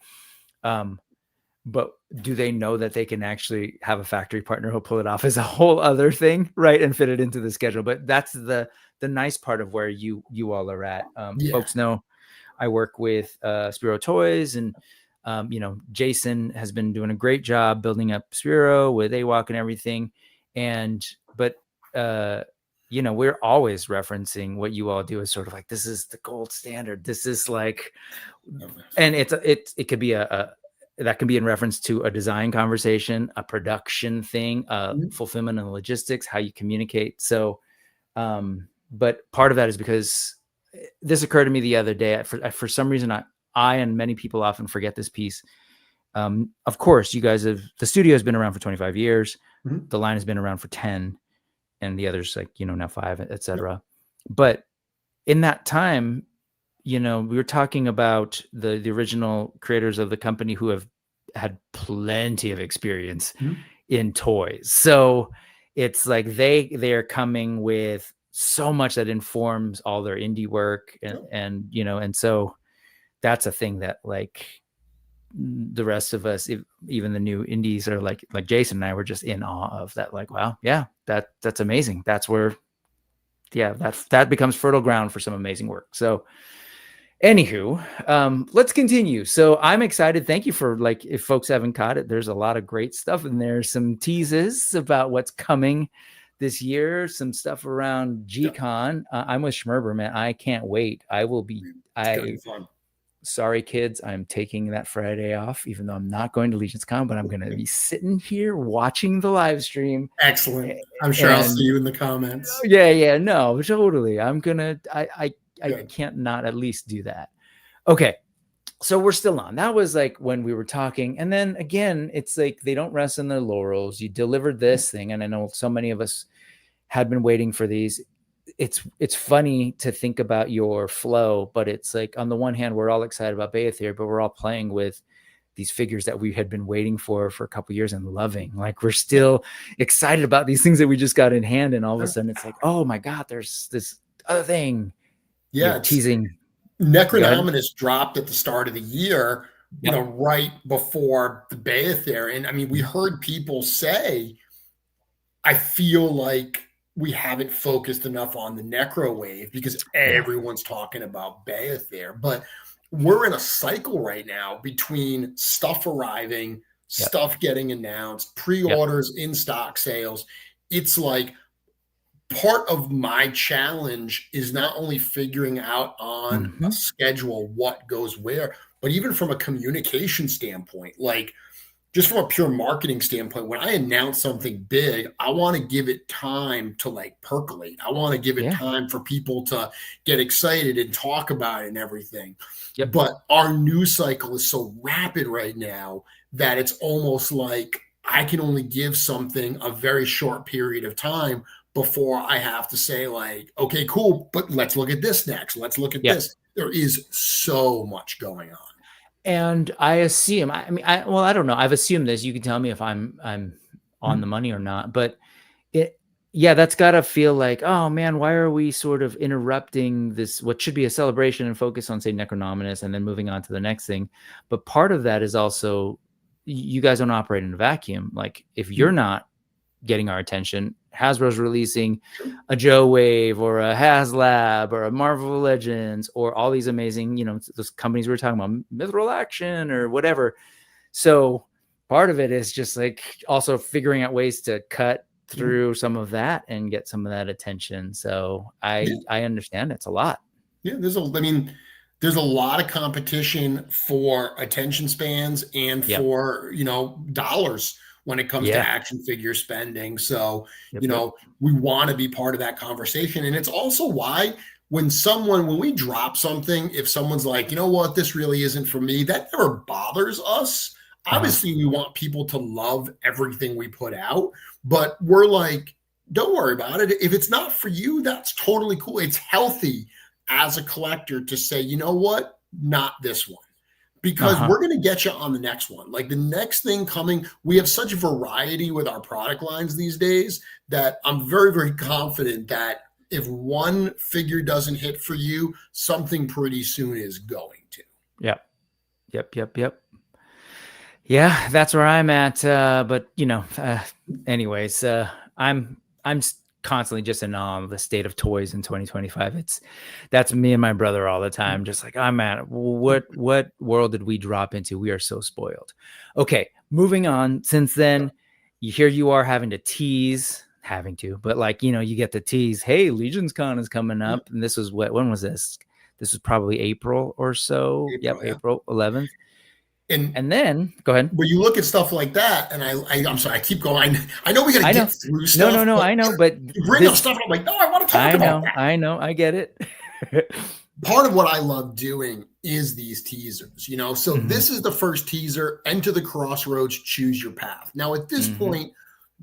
But do they know that they can actually have a factory partner who'll pull it off as a whole other thing, right? And fit it into the schedule. But that's the nice part of where you all are at. Folks know I work with Spiro Toys, and you know, Jason has been doing a great job building up Spiro with AWOC and everything. But you know, we're always referencing what you all do as sort of like, this is the gold standard. This is like, and it could be that can be in reference to a design conversation, a production thing, fulfillment and logistics, how you communicate. So, but part of that is because this occurred to me the other day. For some reason, I and many people often forget this piece. Of course, the studio has been around for 25 years. The line has been around for 10, and the others, like, you know, now 5, etc. But in that time, you know, we were talking about the original creators of the company who have had plenty of experience in toys. So it's like they're coming with so much that informs all their indie work, and you know, and so that's a thing that, like, the rest of us, even the new indies, are like Jason and I were just in awe of that. Like, wow, yeah, that's amazing. That's where, that becomes fertile ground for some amazing work. So anywho, let's continue. So I'm excited. Thank you for, like, if folks haven't caught it, there's a lot of great stuff in there. Some teases about what's coming this year, some stuff around G-Con. I'm with Schmerber, man. I can't wait. I will be. Sorry, kids, I'm taking that Friday off, even though I'm not going to LegionsCon, but I'm going to be sitting here watching the live stream. Excellent. I'm sure I'll see you in the comments. Yeah, no, totally. I'm going to, I can't not at least do that. Okay. So we're still on. That was like when we were talking. And then again, it's like, they don't rest on their laurels. You delivered this thing. And I know so many of us had been waiting for these. It's funny to think about your flow, but it's like, on the one hand, we're all excited about Beyithirr, but we're all playing with these figures that we had been waiting for a couple of years and loving. Like, we're still excited about these things that we just got in hand, and all of a sudden it's like, oh my God, there's this other thing. Yeah, teasing. Necronominus dropped at the start of the year, you know, right before the Beyithirr, and I mean, we heard people say, I feel like we haven't focused enough on the Necro wave because everyone's talking about Beyithirr, but we're in a cycle right now between stuff arriving, stuff getting announced, pre-orders, in-stock sales. It's like, part of my challenge is not only figuring out on a schedule what goes where, but even from a communication standpoint, like, just from a pure marketing standpoint, when I announce something big, I want to give it time to, like, percolate. I want to give it time for people to get excited and talk about it and everything. But our news cycle is so rapid right now that it's almost like I can only give something a very short period of time before I have to say, like, okay, cool, but let's look at this next. Let's look at this. There is so much going on. And I assume, I mean, I don't know. I've assumed this. You can tell me if I'm on the money or not. But that's got to feel like, oh man, why are we sort of interrupting this, what should be a celebration, and focus on, say, Necronominus, and then moving on to the next thing. But part of that is also, you guys don't operate in a vacuum. Like, if you're not getting our attention, Hasbro's releasing a Joe Wave or a HasLab or a Marvel Legends or all these amazing, you know, those companies we were talking about, Mithril Action or whatever. So part of it is just like also figuring out ways to cut through some of that and get some of that attention. So I understand it's a lot. Yeah, there's a lot of competition for attention spans and for, you know, dollars when it comes to action figure spending. So, you know, we want to be part of that conversation. And it's also why when we drop something, if someone's like, you know what, this really isn't for me, that never bothers us. Obviously, we want people to love everything we put out, but we're like, don't worry about it. If it's not for you, that's totally cool. It's healthy as a collector to say, you know what, not this one. Because we're going to get you on the next one. Like, the next thing coming, we have such variety with our product lines these days that I'm very, very confident that if one figure doesn't hit for you, something pretty soon is going to. Yep. Yeah, that's where I'm at. But, you know, anyways, I'm constantly just in awe of the state of toys in 2025. That's me and my brother all the time. Just like, I'm at what world did we drop into? We are so spoiled. Okay, moving on. Since then, you are having to tease having to, but like, you know, you get the tease, hey, LegionsCon is coming up. And this was when was this? This was probably April or so. April 11th. And then go ahead. But you look at stuff like that, and I'm sorry, I keep going. I know we got to get through stuff. No, I know, but you bring up stuff, and I'm like, no, I want to talk about that. I know, I get it. Part of what I love doing is these teasers, you know. So this is the first teaser. Enter the crossroads, choose your path. Now, at this point,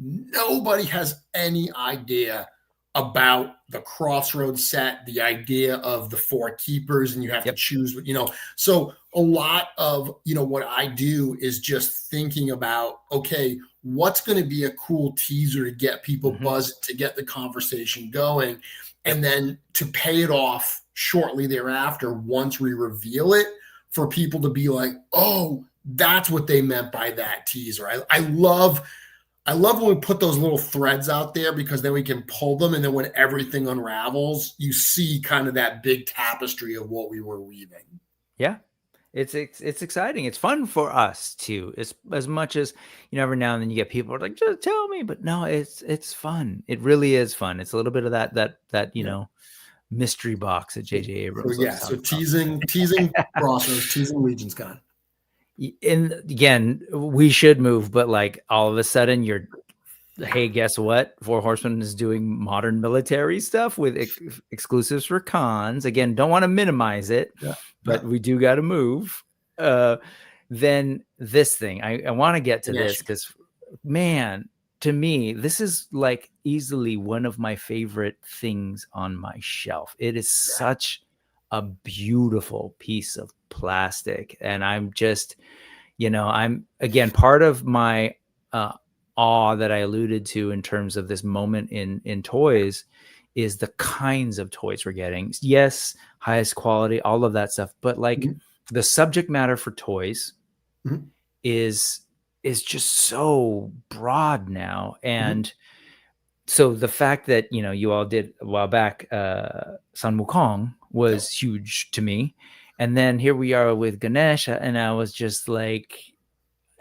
nobody has any idea about the crossroads set, the idea of the 4 keepers, and you have to choose, you know. So a lot of, you know, what I do is just thinking about, okay, what's going to be a cool teaser to get people buzzed, to get the conversation going, and then to pay it off shortly thereafter once we reveal it, for people to be like, oh, that's what they meant by that teaser. I love when we put those little threads out there, because then we can pull them, and then when everything unravels, you see kind of that big tapestry of what we were weaving. Yeah, it's exciting. It's fun for us too. It's as much as, you know, every now and then you get people who are like, just tell me, but no, it's fun. It really is fun. It's a little bit of that you know, mystery box that JJ Abrams. So teasing Crossroads, teasing LegionsCon. And again, we should move, but like all of a sudden you're, hey, guess what? Four Horsemen is doing modern military stuff with exclusives for cons. Again, don't want to minimize it, but we do got to move. Then this thing, I want to get to this because, man, to me, this is like easily one of my favorite things on my shelf. It is such a beautiful piece of plastic, and I'm just, you know, I'm again, part of my awe that I alluded to in terms of this moment in toys is the kinds of toys we're getting. Yes, highest quality, all of that stuff, but like the subject matter for toys is just so broad now. And so the fact that, you know, you all did a while back, Sun Wukong was huge to me. And then here we are with Ganesh, and I was just like,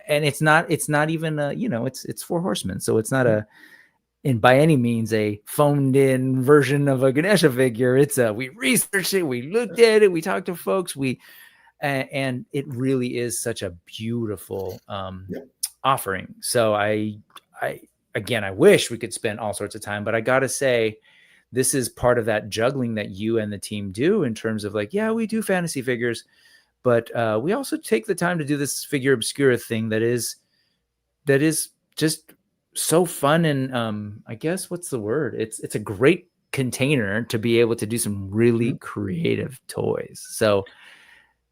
and it's not even a, you know, it's Four Horsemen. So it's not by any means a phoned in version of a Ganesha figure. It's we researched it, we looked at it, we talked to folks, and it really is such a beautiful offering. So I wish we could spend all sorts of time, but I got to say, this is part of that juggling that you and the team do in terms of like, yeah, we do fantasy figures, but we also take the time to do this Figura Obscura thing that is just so fun. And I guess what's the word? It's a great container to be able to do some really creative toys. So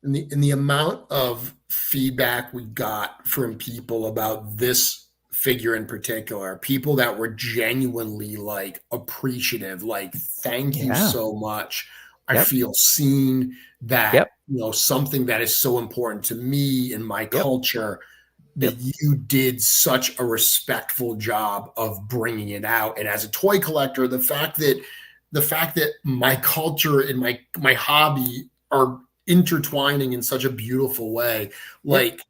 in the amount of feedback we got from people about this figure in particular, people that were genuinely like appreciative, like, thank you so much. I feel seen, that, you know, something that is so important to me in my culture, that you did such a respectful job of bringing it out. And as a toy collector, the fact that my culture and my hobby are intertwining in such a beautiful way, like,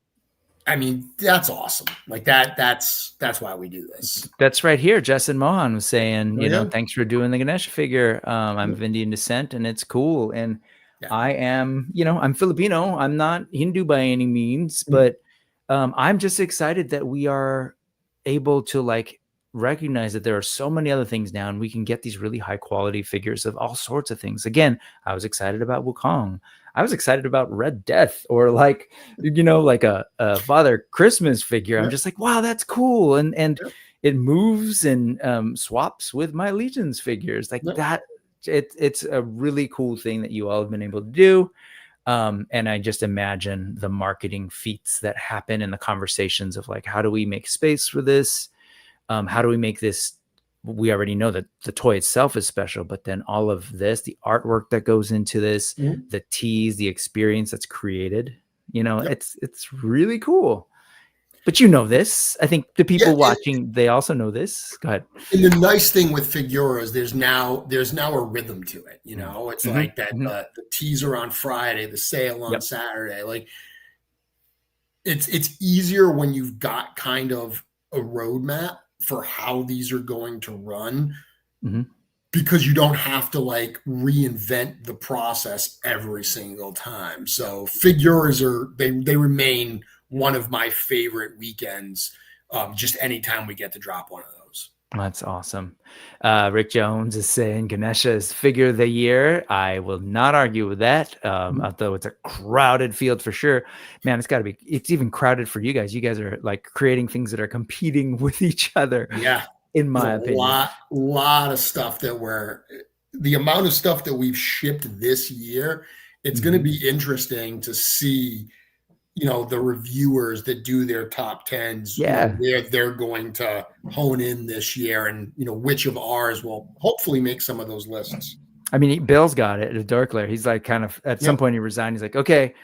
I mean, that's awesome. Like that's why we do this. That's right here. Justin Mohan was saying, you know, thanks for doing the Ganesha figure. I'm of Indian descent, and it's cool. And I am, you know, I'm Filipino. I'm not Hindu by any means, but I'm just excited that we are able to like recognize that there are so many other things now, and we can get these really high quality figures of all sorts of things. Again, I was excited about Wukong. I was excited about Red Death, or like, you know, like a Father Christmas figure. I'm just like, wow, that's cool. And it moves and swaps with my Legions figures like that. It's a really cool thing that you all have been able to do. And I just imagine the marketing feats that happen in the conversations of like, how do we make space for this? How do we make this? We already know that the toy itself is special, but then all of this, the artwork that goes into this, the tease, the experience that's created, you know, it's really cool. But you know this. I think the people watching, they also know this. Go ahead. And the nice thing with Figuras, there's now a rhythm to it. You know, it's like that the teaser on Friday, the sale on Saturday. Like, it's easier when you've got kind of a roadmap for how these are going to run, Mm-hmm. because you don't have to like reinvent the process every single time. So figures they remain one of my favorite weekends. Just anytime we get to drop one of those. That's awesome. Rick Jones is saying Ganesha is figure of the year. I will not argue with that. Although it's a crowded field for sure, man, it's even crowded for you guys. You guys are like creating things that are competing with each other. Yeah. In my opinion, lot of stuff the amount of stuff that we've shipped this year, it's going to be interesting to see, the reviewers that do their top 10s, where they're going to hone in this year, and, which of ours will hopefully make some of those lists. I mean, Bill's got it at Darklair. He's like kind of at some point he resigned. He's like, okay,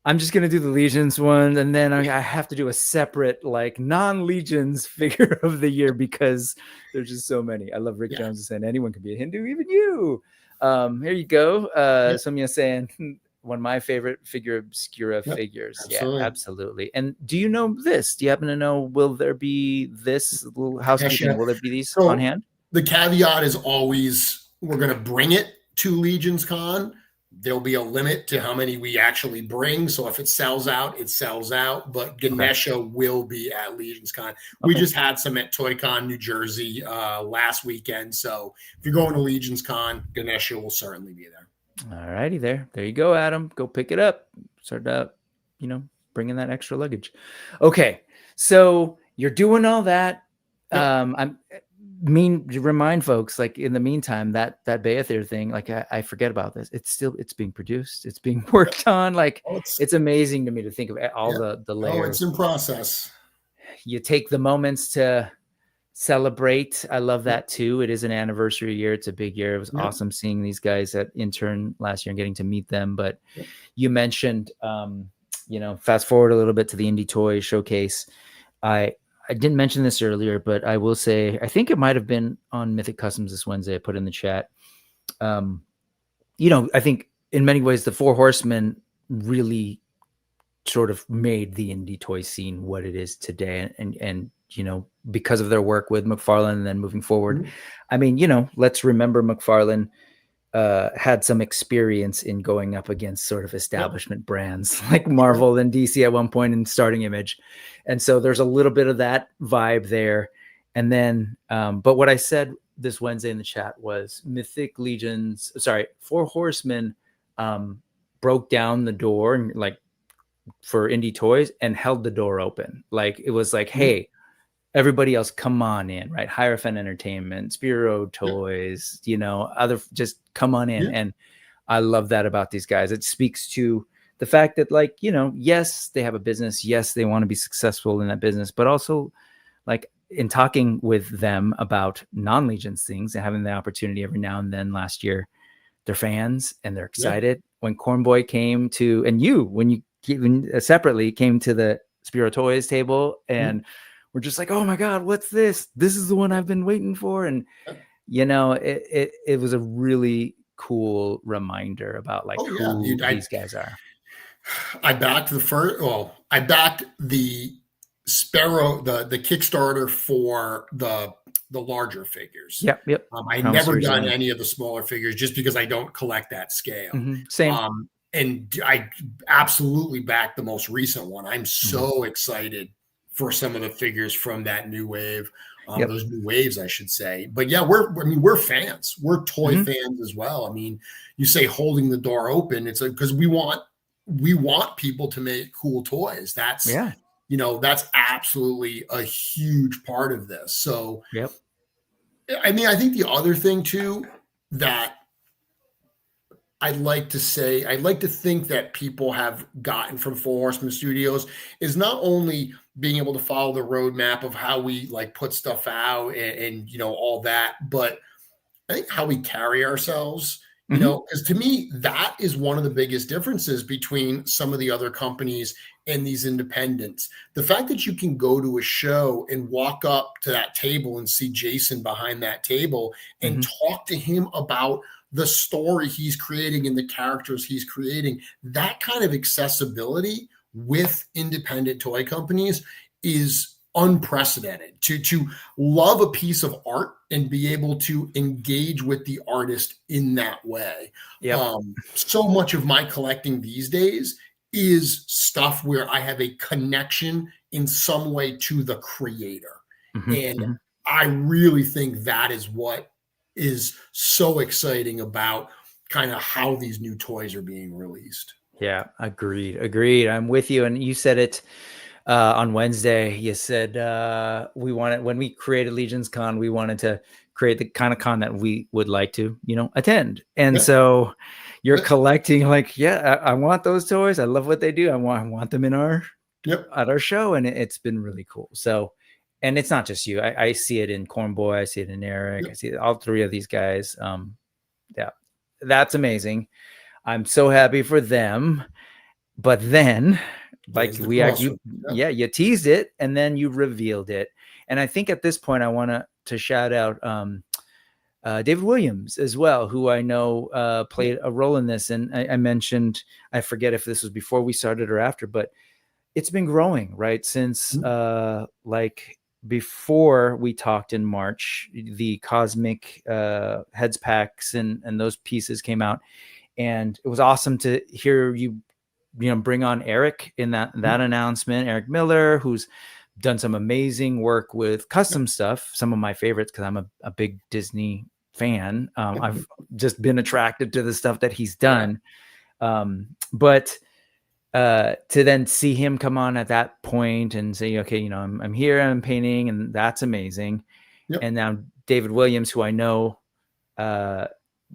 I'm just going to do the Legions one. And then I have to do a separate like non-Legions figure of the year because there's just so many. I love Rick Jones saying anyone can be a Hindu, even you. Here you go. Somya saying one of my favorite Figura Obscura figures. Absolutely. Yeah, absolutely. And do you know this? Do you happen to know, will there be this little housekeeping? Will there be these on hand? The caveat is always, we're going to bring it to LegionsCon. There'll be a limit to how many we actually bring. So if it sells out, it sells out. But Ganesha will be at LegionsCon. We just had some at ToyCon, New Jersey last weekend. So if you're going to LegionsCon, Ganesha will certainly be there. All righty, there you go, Adam. Go pick it up. Start out, bringing that extra luggage. Okay, so you're doing all that. Remind folks, like in the meantime, that Beyithirr thing, like I forget about this. It's being produced. It's being worked on. Like it's amazing to me to think of all the layers. Oh, it's in process. You take the moments to celebrate. I love that too. It is an anniversary year. It's a big year. It was awesome seeing these guys at Intern last year and getting to meet them. But you mentioned, fast forward a little bit to the Indie Toy Showcase. I didn't mention this earlier, but I will say, I think it might have been on Mythic Customs this Wednesday. I put in the chat. I think in many ways, the Four Horsemen really sort of made the indie toy scene what it is today. And because of their work with McFarlane and then moving forward, I mean, let's remember McFarlane had some experience in going up against sort of establishment brands like Marvel and DC at one point in Starting Image. And so there's a little bit of that vibe there. And then, but what I said this Wednesday in the chat was Four Horsemen broke down the door and like for indie toys and held the door open. Like it was like, hey, everybody else, come on in, right? Hierophant Entertainment, Spiro Toys, just come on in. And I love that about these guys. It speaks to the fact that like, yes, they have a business. Yes, they want to be successful in that business, but also like in talking with them about non-Legions things and having the opportunity every now and then last year, they're fans and they're excited. When Cornboy came to, and when you separately came to the Spiro Toys table and we're just like, oh my God, what's this? This is the one I've been waiting for. And, it was a really cool reminder about like who these guys are. I backed I backed the Sparrow, the Kickstarter for the larger figures. Yep. I never done any of the smaller figures just because I don't collect that scale. Same. And I absolutely backed the most recent one. I'm so excited for some of the figures from that new wave, those new waves, I should say. But yeah, we're fans. We're toy fans as well. I mean, you say holding the door open. It's because we want people to make cool toys. That's that's absolutely a huge part of this. So I mean, I think the other thing too that I'd like to think that people have gotten from Four Horsemen Studios is not only being able to follow the roadmap of how we like put stuff out and all that, but I think how we carry ourselves, because to me, that is one of the biggest differences between some of the other companies and these independents. The fact that you can go to a show and walk up to that table and see Jason behind that table and talk to him about the story he's creating and the characters he's creating, that kind of accessibility with independent toy companies is unprecedented. To love a piece of art and be able to engage with the artist in that way. Yep. So much of my collecting these days is stuff where I have a connection in some way to the creator. And I really think that is what is so exciting about kind of how these new toys are being released. Yeah, agreed. I'm with you. And you said it on Wednesday. You said when we created LegionsCon, we wanted to create the kind of con that we would like to, attend. And so you're collecting, like, I want those toys. I love what they do. I want them in at our show, and it's been really cool. So, and it's not just you. I see it in Cornboy. I see it in Eric. I see all three of these guys. Yeah, that's amazing. I'm so happy for them. But then, like you teased it and then you revealed it. And I think at this point I want to shout out David Williams as well, who I know played a role in this. And I mentioned, I forget if this was before we started or after, but it's been growing, right? Since like before we talked in March, the Cosmic heads packs and those pieces came out. And it was awesome to hear you bring on Eric in that announcement, Eric Miller, who's done some amazing work with custom stuff. Some of my favorites, because I'm a big Disney fan. I've just been attracted to the stuff that he's done. But to then see him come on at that point and say, okay, I'm here, I'm painting, and that's amazing. And now David Williams, who I know,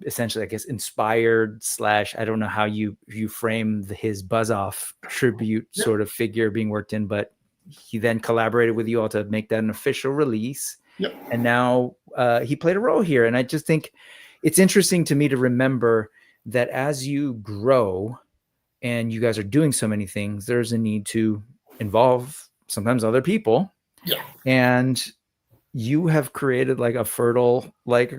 essentially, I guess, inspired / I don't know how you frame his Buzz Off tribute sort of figure being worked in, but he then collaborated with you all to make that an official release. And now he played a role here. And I just think it's interesting to me to remember that as you grow and you guys are doing so many things, there's a need to involve sometimes other people. And you have created like a fertile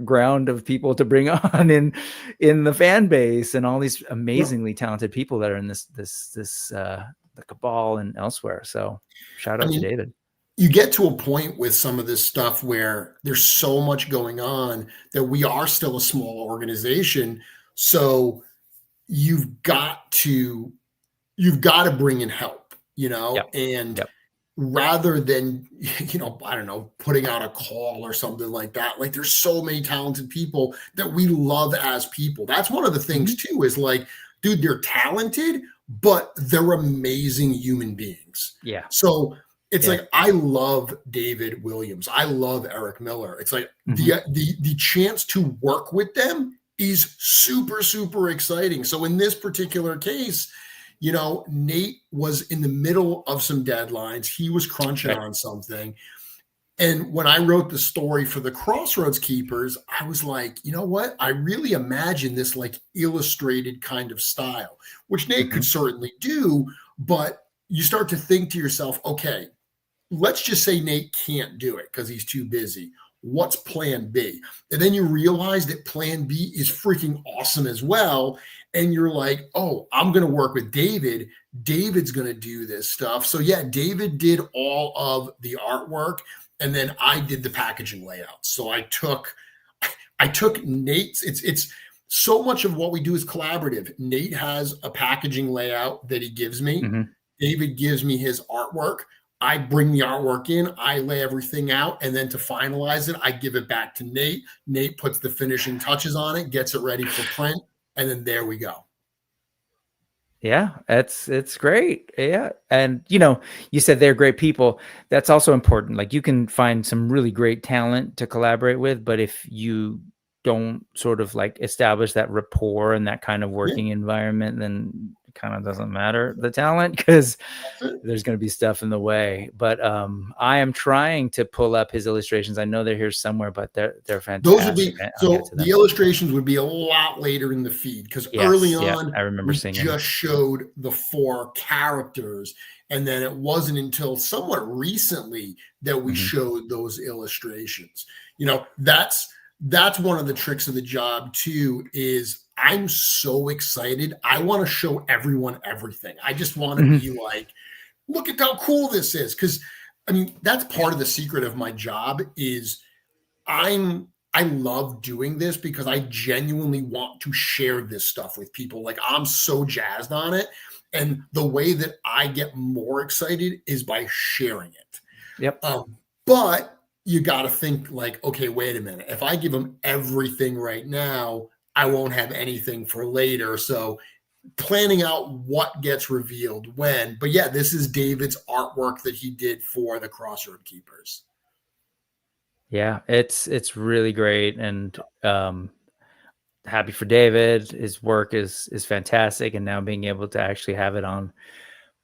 ground of people to bring on in the fan base, and all these amazingly talented people that are in this the Cabal and elsewhere. So shout out to David. You get to a point with some of this stuff where there's so much going on that we are still a small organization. So you've got to bring in help, and rather than, I don't know, putting out a call or something like that. Like, there's so many talented people that we love as people. That's one of the things too, is like, dude, they're talented, but they're amazing human beings. So it's like, I love David Williams. I love Eric Miller. It's like the chance to work with them is super, super exciting. So in this particular case, Nate was in the middle of some deadlines. He was crunching on something. And when I wrote the story for the Crossroads Keepers, I was like, you know what? I really imagine this like illustrated kind of style, which Nate could certainly do. But you start to think to yourself, okay, let's just say Nate can't do it because he's too busy. What's plan B? And then you realize that plan B is freaking awesome as well. And you're like, oh, I'm going to work with David. David's going to do this stuff. So yeah, David did all of the artwork, and then I did the packaging layout. So I took Nate's, it's so much of what we do is collaborative. Nate has a packaging layout that he gives me. David gives me his artwork. I bring the artwork in, I lay everything out, and then to finalize it, I give it back to Nate. Nate puts the finishing touches on it, gets it ready for print, and then there we go. Yeah, it's great. Yeah. And you said they're great people. That's also important. Like, you can find some really great talent to collaborate with, but if you don't sort of like establish that rapport and that kind of working environment, then it kind of doesn't matter, the talent, because there's going to be stuff in the way. But I am trying to pull up his illustrations. I know they're here somewhere, but they're fantastic. Those would be, so the illustrations would be a lot later in the feed, because early on, I remember seeing just showed the 4 characters. And then it wasn't until somewhat recently that we showed those illustrations. That's one of the tricks of the job too, is I'm so excited. I want to show everyone everything. I just want to be like, look at how cool this is. Because I mean, that's part of the secret of my job is I love doing this because I genuinely want to share this stuff with people. Like I'm so jazzed on it. And the way that I get more excited is by sharing it. Yep. But you got to think like, okay, wait a minute. If I give them everything right now, I won't have anything for later. So planning out what gets revealed when. But yeah, this is David's artwork that he did for the Crossroad Keepers. Yeah, it's really great, and happy for David. His work is fantastic, and now being able to actually have it on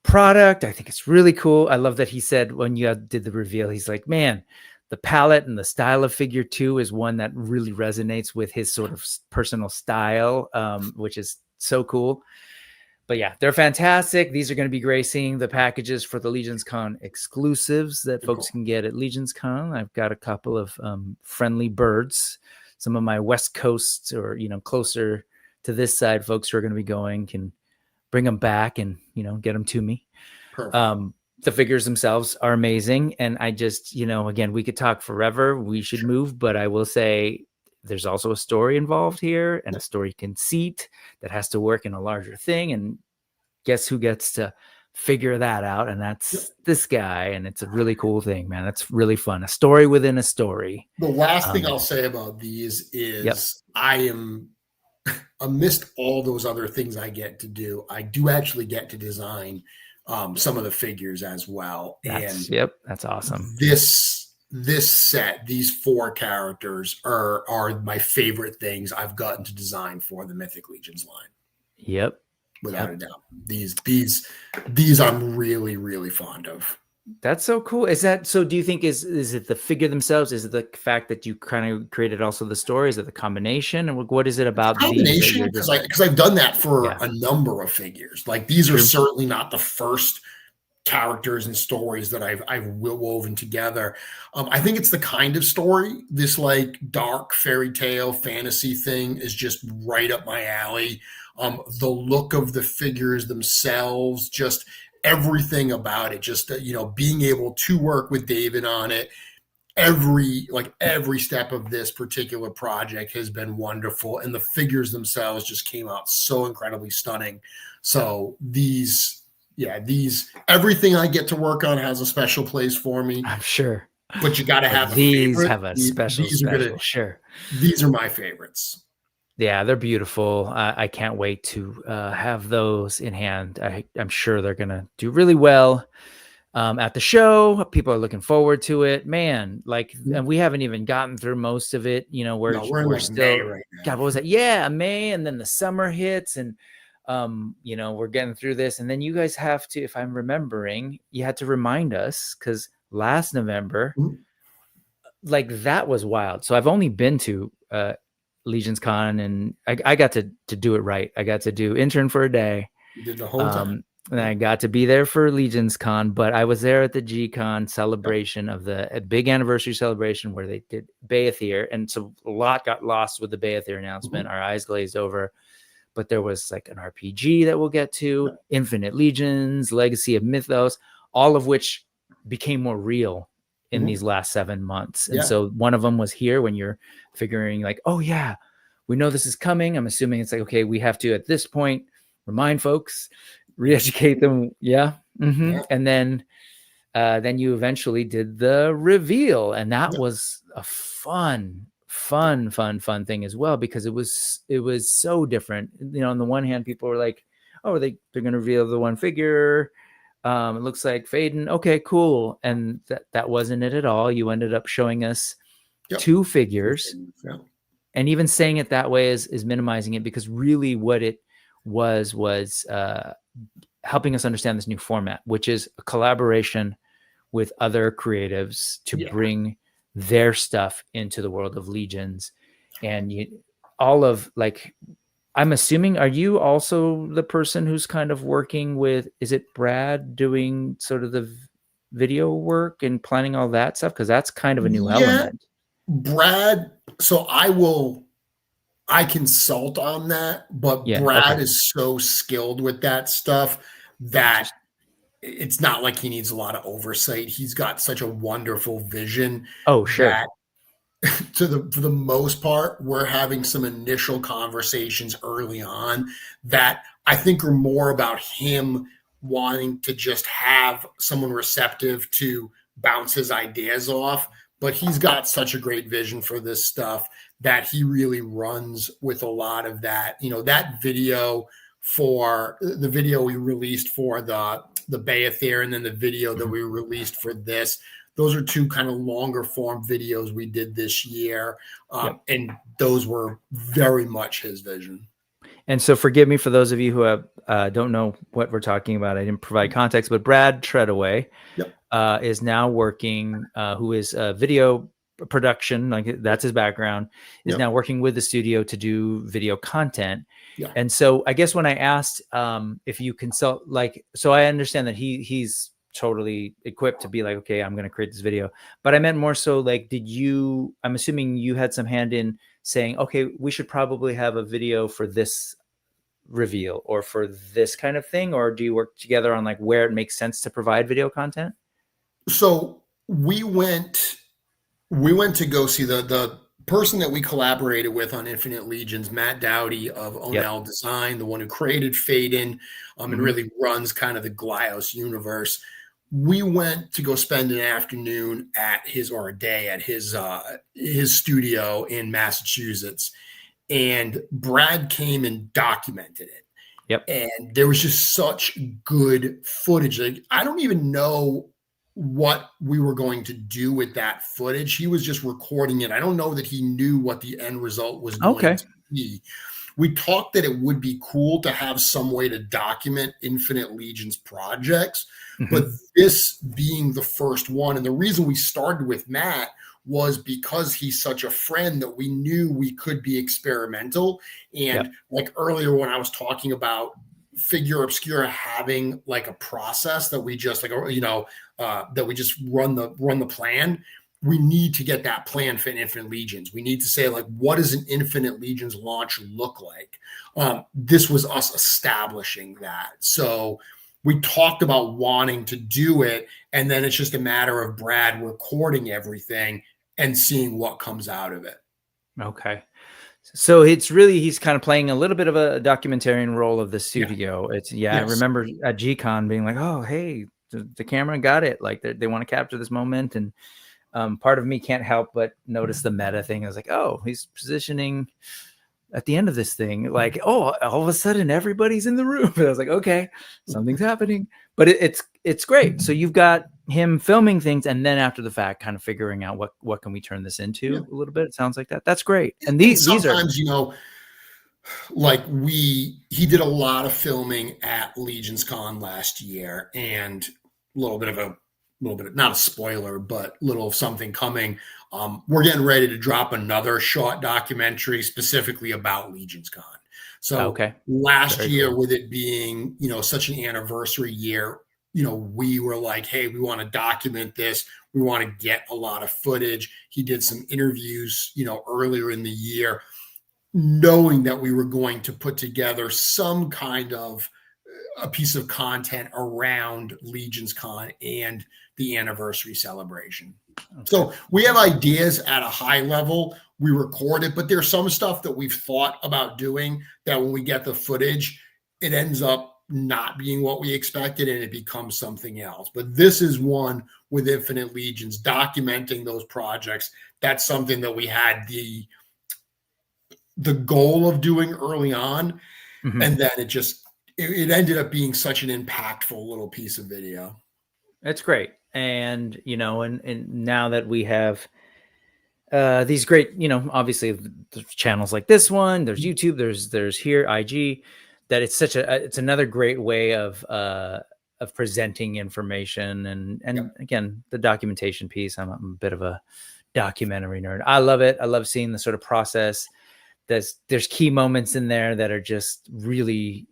product, I think it's really cool. I love that he said when you did the reveal, he's like, man, the palette and the style of figure 2 is one that really resonates with his sort of personal style, which is so cool. But yeah, they're fantastic. These are going to be gracing the packages for the LegionsCon exclusives that folks can get at LegionsCon. I've got a couple of friendly birds. Some of my West Coast or, closer to this side folks who are going to be going can bring them back and, get them to me. The figures themselves are amazing. And I just, again, we could talk forever. We should move, but I will say there's also a story involved here and a story conceit that has to work in a larger thing. And guess who gets to figure that out? And that's this guy. And it's a really cool thing, man. That's really fun. A story within a story. The last thing I'll say about these is amidst all those other things I get to do, I do actually get to design some of the figures as well. That's awesome. This set, these 4 characters are my favorite things I've gotten to design for the Mythic Legions line. Yep. Without a doubt. These I'm really, really fond of. That's so cool. Is that so? Do you think is it the figure themselves? Is it the fact that you kind of created also the story? Is it the combination? And what is it about the combination? Because I've done that for a number of figures. Like these are certainly not the first characters and stories that I've woven together. I think it's the kind of story, this like dark fairy tale fantasy thing is just right up my alley. The look of the figures themselves, just everything about it, just being able to work with David on it. Every step of this particular project has been wonderful, and the figures themselves just came out so incredibly stunning. So everything I get to work on has a special place for me. I'm sure, but you got to have these have a special. Sure, these are my favorites. Yeah, they're beautiful. I can't wait to have those in hand. I'm sure they're going to do really well at the show. People are looking forward to it. Man, and we haven't even gotten through most of it. We're still, May right now. God, what was that? Yeah, May, and then the summer hits, and we're getting through this. And then you guys have to, if I'm remembering, you had to remind us because last November, that was wild. So I've only been to LegionsCon, and I got to do it right. I got to do intern for a day. You did the whole time. And I got to be there for LegionsCon, but I was there at the G-Con celebration of a big anniversary celebration where they did Beyithirr. And so a lot got lost with the Beyithirr announcement. Our eyes glazed over, but there was like an RPG that we'll get to, Infinite Legions, Legacy of Mythoss, all of which became more real in these last 7 months. And so one of them was here when you're figuring like, oh yeah, we know this is coming. I'm assuming it's like, okay, we have to, at this point, remind folks, re-educate them. And then you eventually did the reveal. And that was a fun thing as well, because it was so different. On the one hand, people were like, oh, they're going to reveal the one figure. It looks like Faden. Okay, cool. And that wasn't it at all. You ended up showing us 2 figures. And even saying it that way is minimizing it, because really what it was helping us understand this new format, which is a collaboration with other creatives to bring their stuff into the world of Legions. And I'm assuming, are you also the person who's kind of working with, is it Brad doing sort of the video work and planning all that stuff? Because that's kind of a new element. Brad, so I consult on that, but Brad is so skilled with that stuff that it's not like he needs a lot of oversight. He's got such a wonderful vision Oh, sure. that for the most part, we're having some initial conversations early on that I think are more about him wanting to just have someone receptive to bounce his ideas off. But he's got such a great vision for this stuff that he really runs with a lot of that. You know, that video for the video we released for the Beyithirr, and then the video that we released for this. Those are two kind of longer form videos we did this year. And those were very much his vision. And so forgive me for those of you who have, don't know what we're talking about. I didn't provide context, but Brad Treadaway is now working, who is video production, like that's his background, is now working with the studio to do video content. And so I guess when I asked if you consult, like, so I understand that he's totally equipped to be like, okay, I'm going to create this video, but I meant more so like, I'm assuming you had some hand in saying, okay, we should probably have a video for this reveal or for this kind of thing, or do you work together on like where it makes sense to provide video content? So we went to go see the person that we collaborated with on Infinite Legions, Matt Dowdy of N.E.W.S Design, the one who created Faden, and really runs kind of the Glios universe. We went to go spend an afternoon or a day at his studio in Massachusetts, and Brad came and documented it. And there was just such good footage. Like, I don't even know what we were going to do with that footage. He was just recording it. I don't know that he knew what the end result was going to be. We talked that it would be cool to have some way to document Infinite Legions projects, but this being the first one, and the reason we started with Matt was because he's such a friend that we knew we could be experimental. And like earlier when I was talking about Figura Obscura having like a process that we just like, that we just run the plan. We need to get that plan for Infinite Legions. We need to say, like, what does an Infinite Legions launch look like? This was us establishing that. So we talked about wanting to do it, and then it's just a matter of Brad recording everything and seeing what comes out of it. Okay. So it's really, he's kind of playing a little bit of a documentarian role of the studio. I remember at G-Con being like, oh, hey, the camera got it. Like they want to capture this moment. And part of me can't help but notice the meta thing. I was like, oh, he's positioning at the end of this thing. Like, oh, all of a sudden everybody's in the room. And I was like, okay, something's happening. But it's great. So you've got him filming things, and then after the fact, kind of figuring out what can we turn this into a little bit. It sounds like that. That's great. And these are, like he did a lot of filming at LegionsCon last year, and a little bit of not a spoiler, but little something coming. We're getting ready to drop another short documentary specifically about LegionsCon. So last year, with it being, such an anniversary year, we were like, hey, we want to document this. We want to get a lot of footage. He did some interviews, earlier in the year, knowing that we were going to put together some kind of a piece of content around LegionsCon and the anniversary celebration. So we have ideas at a high level. We record it, but there's some stuff that we've thought about doing that when we get the footage, it ends up not being what we expected and it becomes something else. But this is one with Infinite Legions, documenting those projects. That's something that we had the goal of doing early on. And then it ended up being such an impactful little piece of video. That's great. And, and now that we have these great, obviously there's channels like this one, there's YouTube, there's here IG, that it's another great way of presenting information. And again, the documentation piece, I'm a bit of a documentary nerd. I love it. I love seeing the sort of process. There's key moments in there that are just really,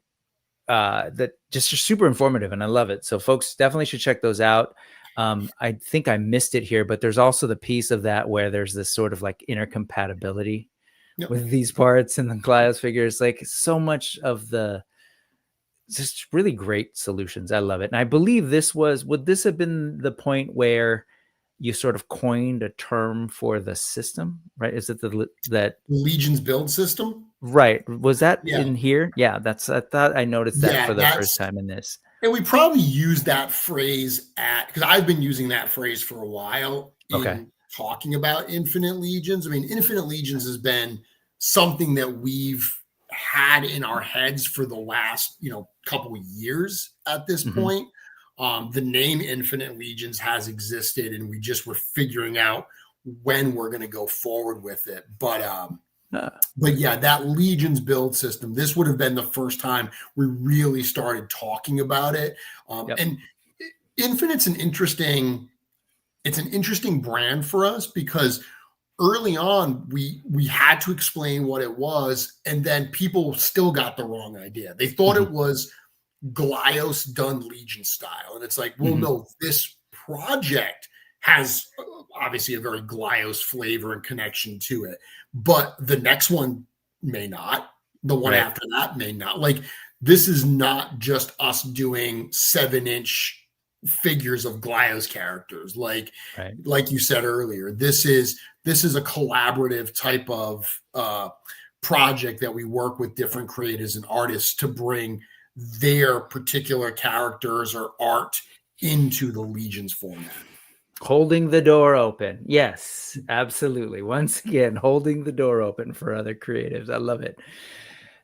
that just are super informative, and I love it. So folks definitely should check those out. I think I missed it here, but there's also the piece of that where there's this sort of like intercompatibility with these parts and the Glios figures. Like so much of the just really great solutions. I love it. And I believe would this have been the point where you sort of coined a term for the system, right? Is it that Legions build system? Right. Was that Yeah. in here? Yeah, I thought I noticed that Yeah, for the first time in this. And we probably use that phrase because I've been using that phrase for a while in talking about Infinite Legions. I mean, Infinite Legions has been something that we've had in our heads for the last, couple of years at this point. The name Infinite Legions has existed, and we just were figuring out when we're going to go forward with it. But yeah, that Legions build system, this would have been the first time we really started talking about it. And Infinite's an interesting brand for us because early on we had to explain what it was, and then people still got the wrong idea. They thought it was Glyos done Legion style. And it's like, well, no, this project has obviously a very Glyos flavor and connection to it, but the next one may not. The one after that may not. Like, this is not just us doing 7-inch figures of Glyos characters. Like you said earlier, this is a collaborative type of project that we work with different creators and artists to bring their particular characters or art into the Legions format. Holding the door open. Yes, absolutely. Once again, holding the door open for other creatives. I love it.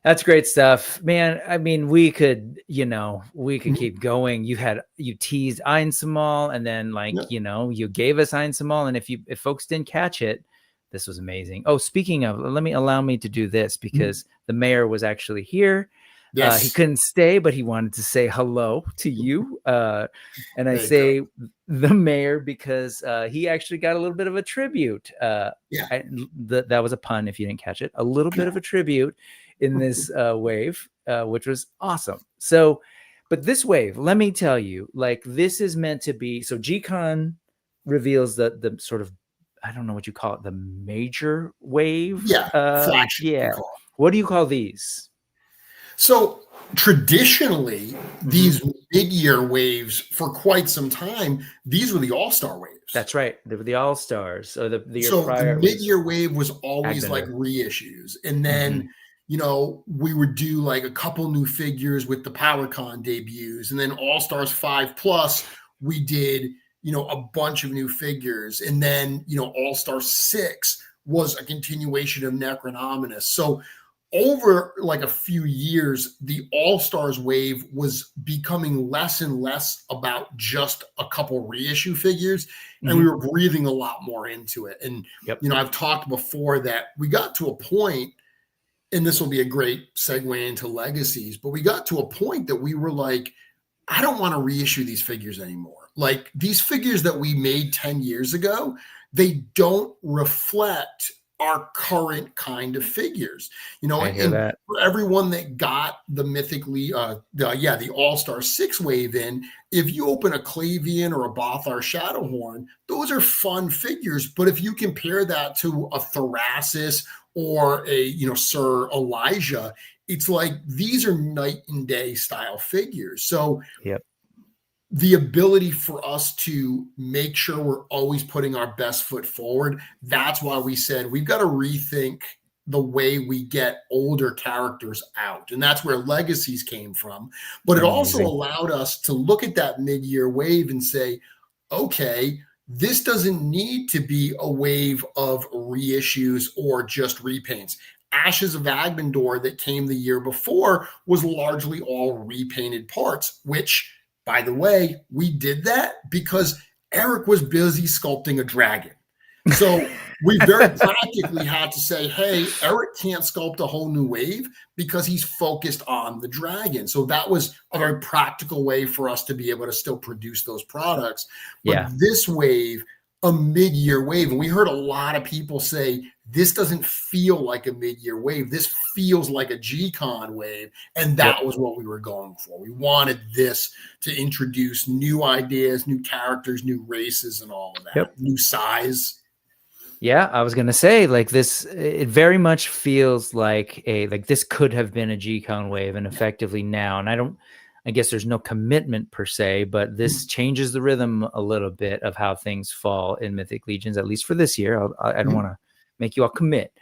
That's great stuff, man. I mean, we could keep going. You teased Einsamal, and then you gave us Einsamal. And if folks didn't catch it, this was amazing. Oh, speaking of, allow me to do this because the mayor was actually here. Yes. He couldn't stay, but he wanted to say hello to you. And I say the mayor because he actually got a little bit of a tribute. That was a pun if you didn't catch it. A little bit of a tribute in this wave, which was awesome. So, but this wave, let me tell you, this is meant to be. So G-Con reveals the sort of, I don't know what you call it, the major wave. Flagship. What do you call these? So traditionally, these mid-year waves for quite some time, these were the all-star waves. That's right. They were the all-stars. So the mid-year wave was always like reissues. And then, we would do like a couple new figures with the PowerCon debuts. And then All-Stars 5+, we did, a bunch of new figures. And then, All-Star 6 was a continuation of Necronominus. So over like a few years, the All-Stars wave was becoming less and less about just a couple reissue figures, and we were breathing a lot more into it. And, I've talked before that we got to a point, and this will be a great segue into Legacies, but we got to a point that we were like, I don't want to reissue these figures anymore. Like, these figures that we made 10 years ago, they don't reflect our current kind of figures, and for everyone that got the the All-Star 6 wave in, if you open a Clavian or a Beyithirr Shadowhorn, those are fun figures. But if you compare that to a Thrasis or a, Sir Elijah, it's like, these are night and day style figures. So the ability for us to make sure we're always putting our best foot forward. That's why we said we've got to rethink the way we get older characters out. And that's where Legacies came from. But it also allowed us to look at that mid-year wave and say, okay, this doesn't need to be a wave of reissues or just repaints. Ashes of Agnandor that came the year before was largely all repainted parts, which, by the way, we did that because Eric was busy sculpting a dragon. So we very practically had to say, hey, Eric can't sculpt a whole new wave because he's focused on the dragon. So that was a very practical way for us to be able to still produce those products. But this wave, a mid-year wave, and we heard a lot of people say, this doesn't feel like a mid-year wave. This feels like a G-Con wave. And that was what we were going for. We wanted this to introduce new ideas, new characters, new races, and all of that. New size. Yeah, I was gonna say, like, this, it very much feels like this could have been a G-Con wave, and effectively now, and I guess there's no commitment per se, but this changes the rhythm a little bit of how things fall in Mythic Legions, at least for this year. I don't want to make you all commit,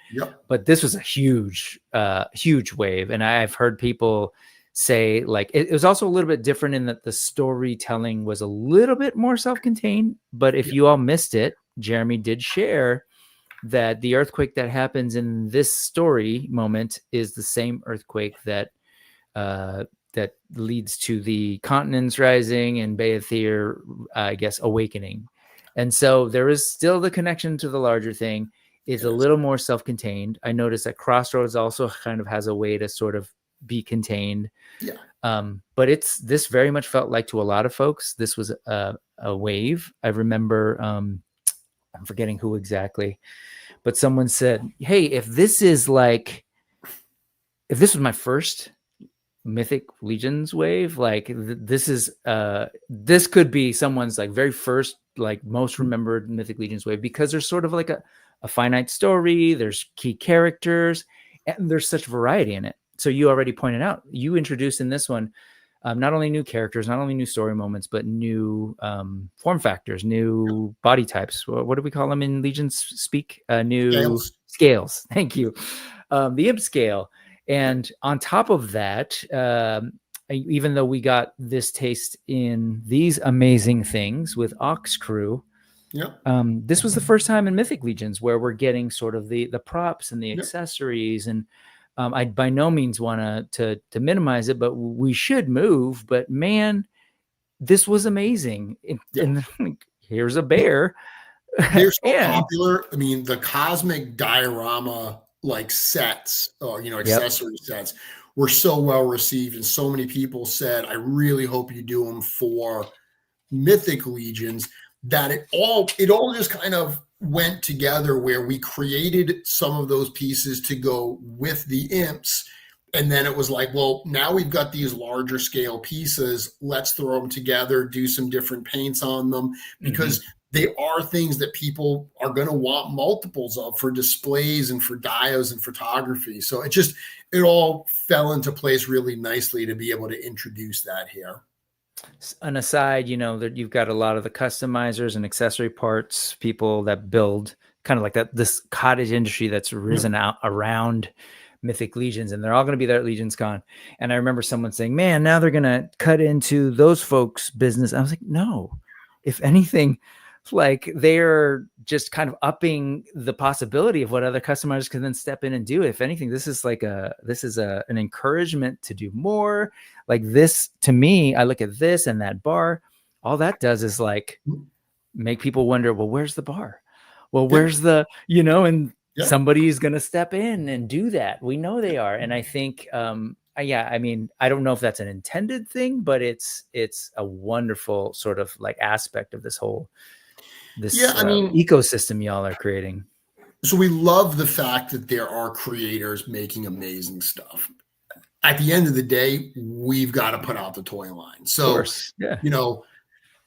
but this was a huge wave, and I've heard people say, like, it was also a little bit different in that the storytelling was a little bit more self-contained, but if you all missed it, Jeremy did share that the earthquake that happens in this story moment is the same earthquake that that leads to the continents rising and Beyithirr, I guess, awakening. And so there is still the connection to the larger thing. It's a little more self-contained. I noticed that Crossroads also kind of has a way to sort of be contained. But this very much felt like, to a lot of folks, this was a wave. I remember, I'm forgetting who exactly, but someone said, hey, if this was my first Mythic Legions wave, like this could be someone's like very first, like most remembered Mythic Legions wave, because there's sort of like a finite story, there's key characters, and there's such variety in it. So you already pointed out, you introduced in this one not only new characters, not only new story moments, but new form factors, new body types. What do we call them in Legions speak? New scales. Thank you. The imp scale. And on top of that, even though we got this taste in these amazing things with Ox Crew, this was the first time in Mythic Legions where we're getting sort of the props and the accessories. And I by no means want to minimize it, but we should move. But man, this was amazing. And here's a bear. They're so popular. I mean, the cosmic diorama like sets, or accessory sets, were so well received, and so many people said, I really hope you do them for Mythic Legions, that it all just kind of went together, where we created some of those pieces to go with the imps, and then it was like, well, now we've got these larger scale pieces, let's throw them together, do some different paints on them, because they are things that people are going to want multiples of for displays and for dios and photography. So it all fell into place really nicely to be able to introduce that here. An aside, that you've got a lot of the customizers and accessory parts, people that build kind of like that, this cottage industry that's risen out around Mythic Legions, and they're all going to be there at LegionsCon. And I remember someone saying, man, now they're going to cut into those folks' business. I was like, no, if anything, like they're just kind of upping the possibility of what other customers can then step in and do. If anything, this is an encouragement to do more. Like this, to me, I look at this and that bar, all that does is like make people wonder, well, where's the bar? Well, where's the, and somebody's going to step in and do that. We know they are. And I think, I mean, I don't know if that's an intended thing, but it's a wonderful sort of like aspect of this whole ecosystem y'all are creating. So we love the fact that there are creators making amazing stuff. At the end of the day, we've got to put out the toy line. So,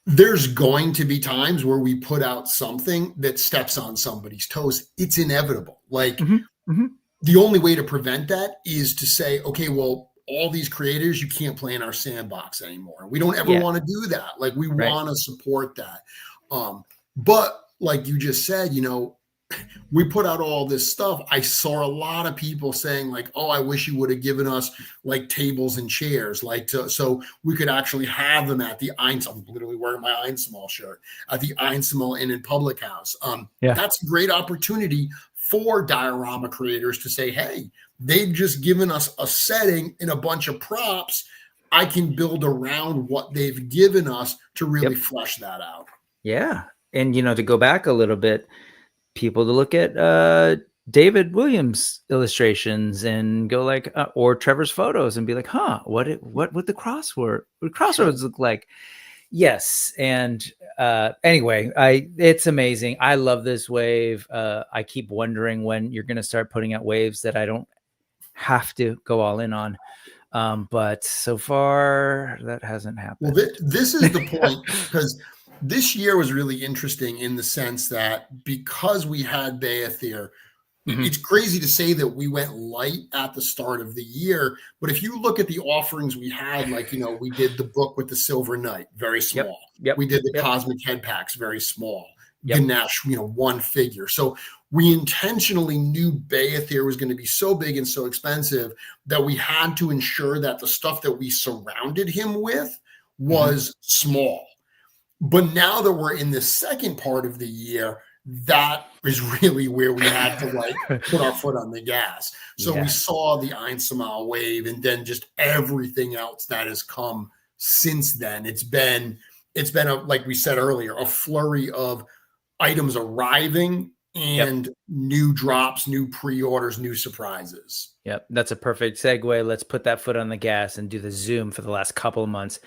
there's going to be times where we put out something that steps on somebody's toes. It's inevitable. Like the only way to prevent that is to say, okay, well, all these creators, you can't play in our sandbox anymore. We don't ever want to do that. Like we want to support that. But like you just said, we put out all this stuff. I saw a lot of people saying like, oh, I wish you would have given us like tables and chairs, so we could actually have them at the I'm literally wearing my Einsamal shirt at the Einsamal Inn and Public House. That's a great opportunity for diorama creators to say, hey, they've just given us a setting and a bunch of props. I can build around what they've given us to really flesh that out. Yeah. And, to go back a little bit, people to look at David Williams illustrations and go like, or Trevor's photos and be like, what would the crossroads look like? Yes. And anyway, it's amazing. I love this wave. I keep wondering when you're going to start putting out waves that I don't have to go all in on. But so far that hasn't happened. Well, this is the point, because this year was really interesting in the sense that because we had Beyithirr, it's crazy to say that we went light at the start of the year, but if you look at the offerings we had, like, we did the book with the Silver Knight, very small. Yep. We did the Cosmic Head Packs, very small. Yep. Ganesh, one figure. So we intentionally knew Beyithirr was going to be so big and so expensive that we had to ensure that the stuff that we surrounded him with was small. But now that we're in the second part of the year, that is really where we had to put our foot on the gas. So we saw the Einsamal wave, and then just everything else that has come since then. It's been like we said earlier, a flurry of items arriving and new drops, new pre-orders, new surprises. Yep, that's a perfect segue. Let's put that foot on the gas and do the zoom for the last couple of months.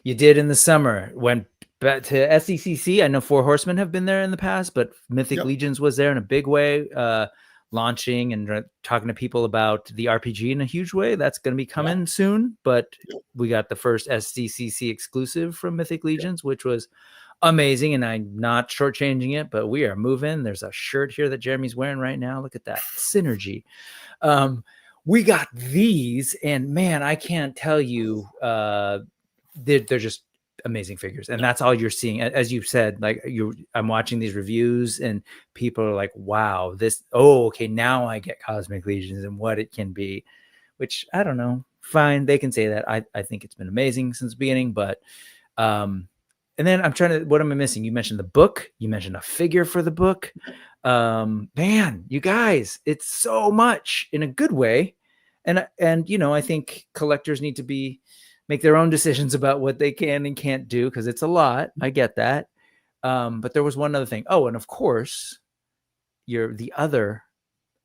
You did in the summer, went back to SECC. I know Four Horsemen have been there in the past, but Mythic Legions was there in a big way, launching and talking to people about the RPG in a huge way. That's going to be coming soon, but we got the first SCCC exclusive from Mythic Legions, which was amazing, and I'm not shortchanging it, but we are moving. There's a shirt here that Jeremy's wearing right now. Look at that synergy. We got these, and man, I can't tell you, they're just amazing figures, and that's all you're seeing. As you've said, like I'm watching these reviews, and people are like, "Wow, this! Oh, okay, now I get Cosmic Legions and what it can be." Which I don't know. Fine, they can say that. I think it's been amazing since the beginning, but and then I'm trying to, what am I missing? You mentioned the book. You mentioned a figure for the book. Man, you guys, it's so much in a good way. And I think collectors need to make their own decisions about what they can and can't do, because it's a lot. I get that. But there was one other thing. Oh, and of course, the other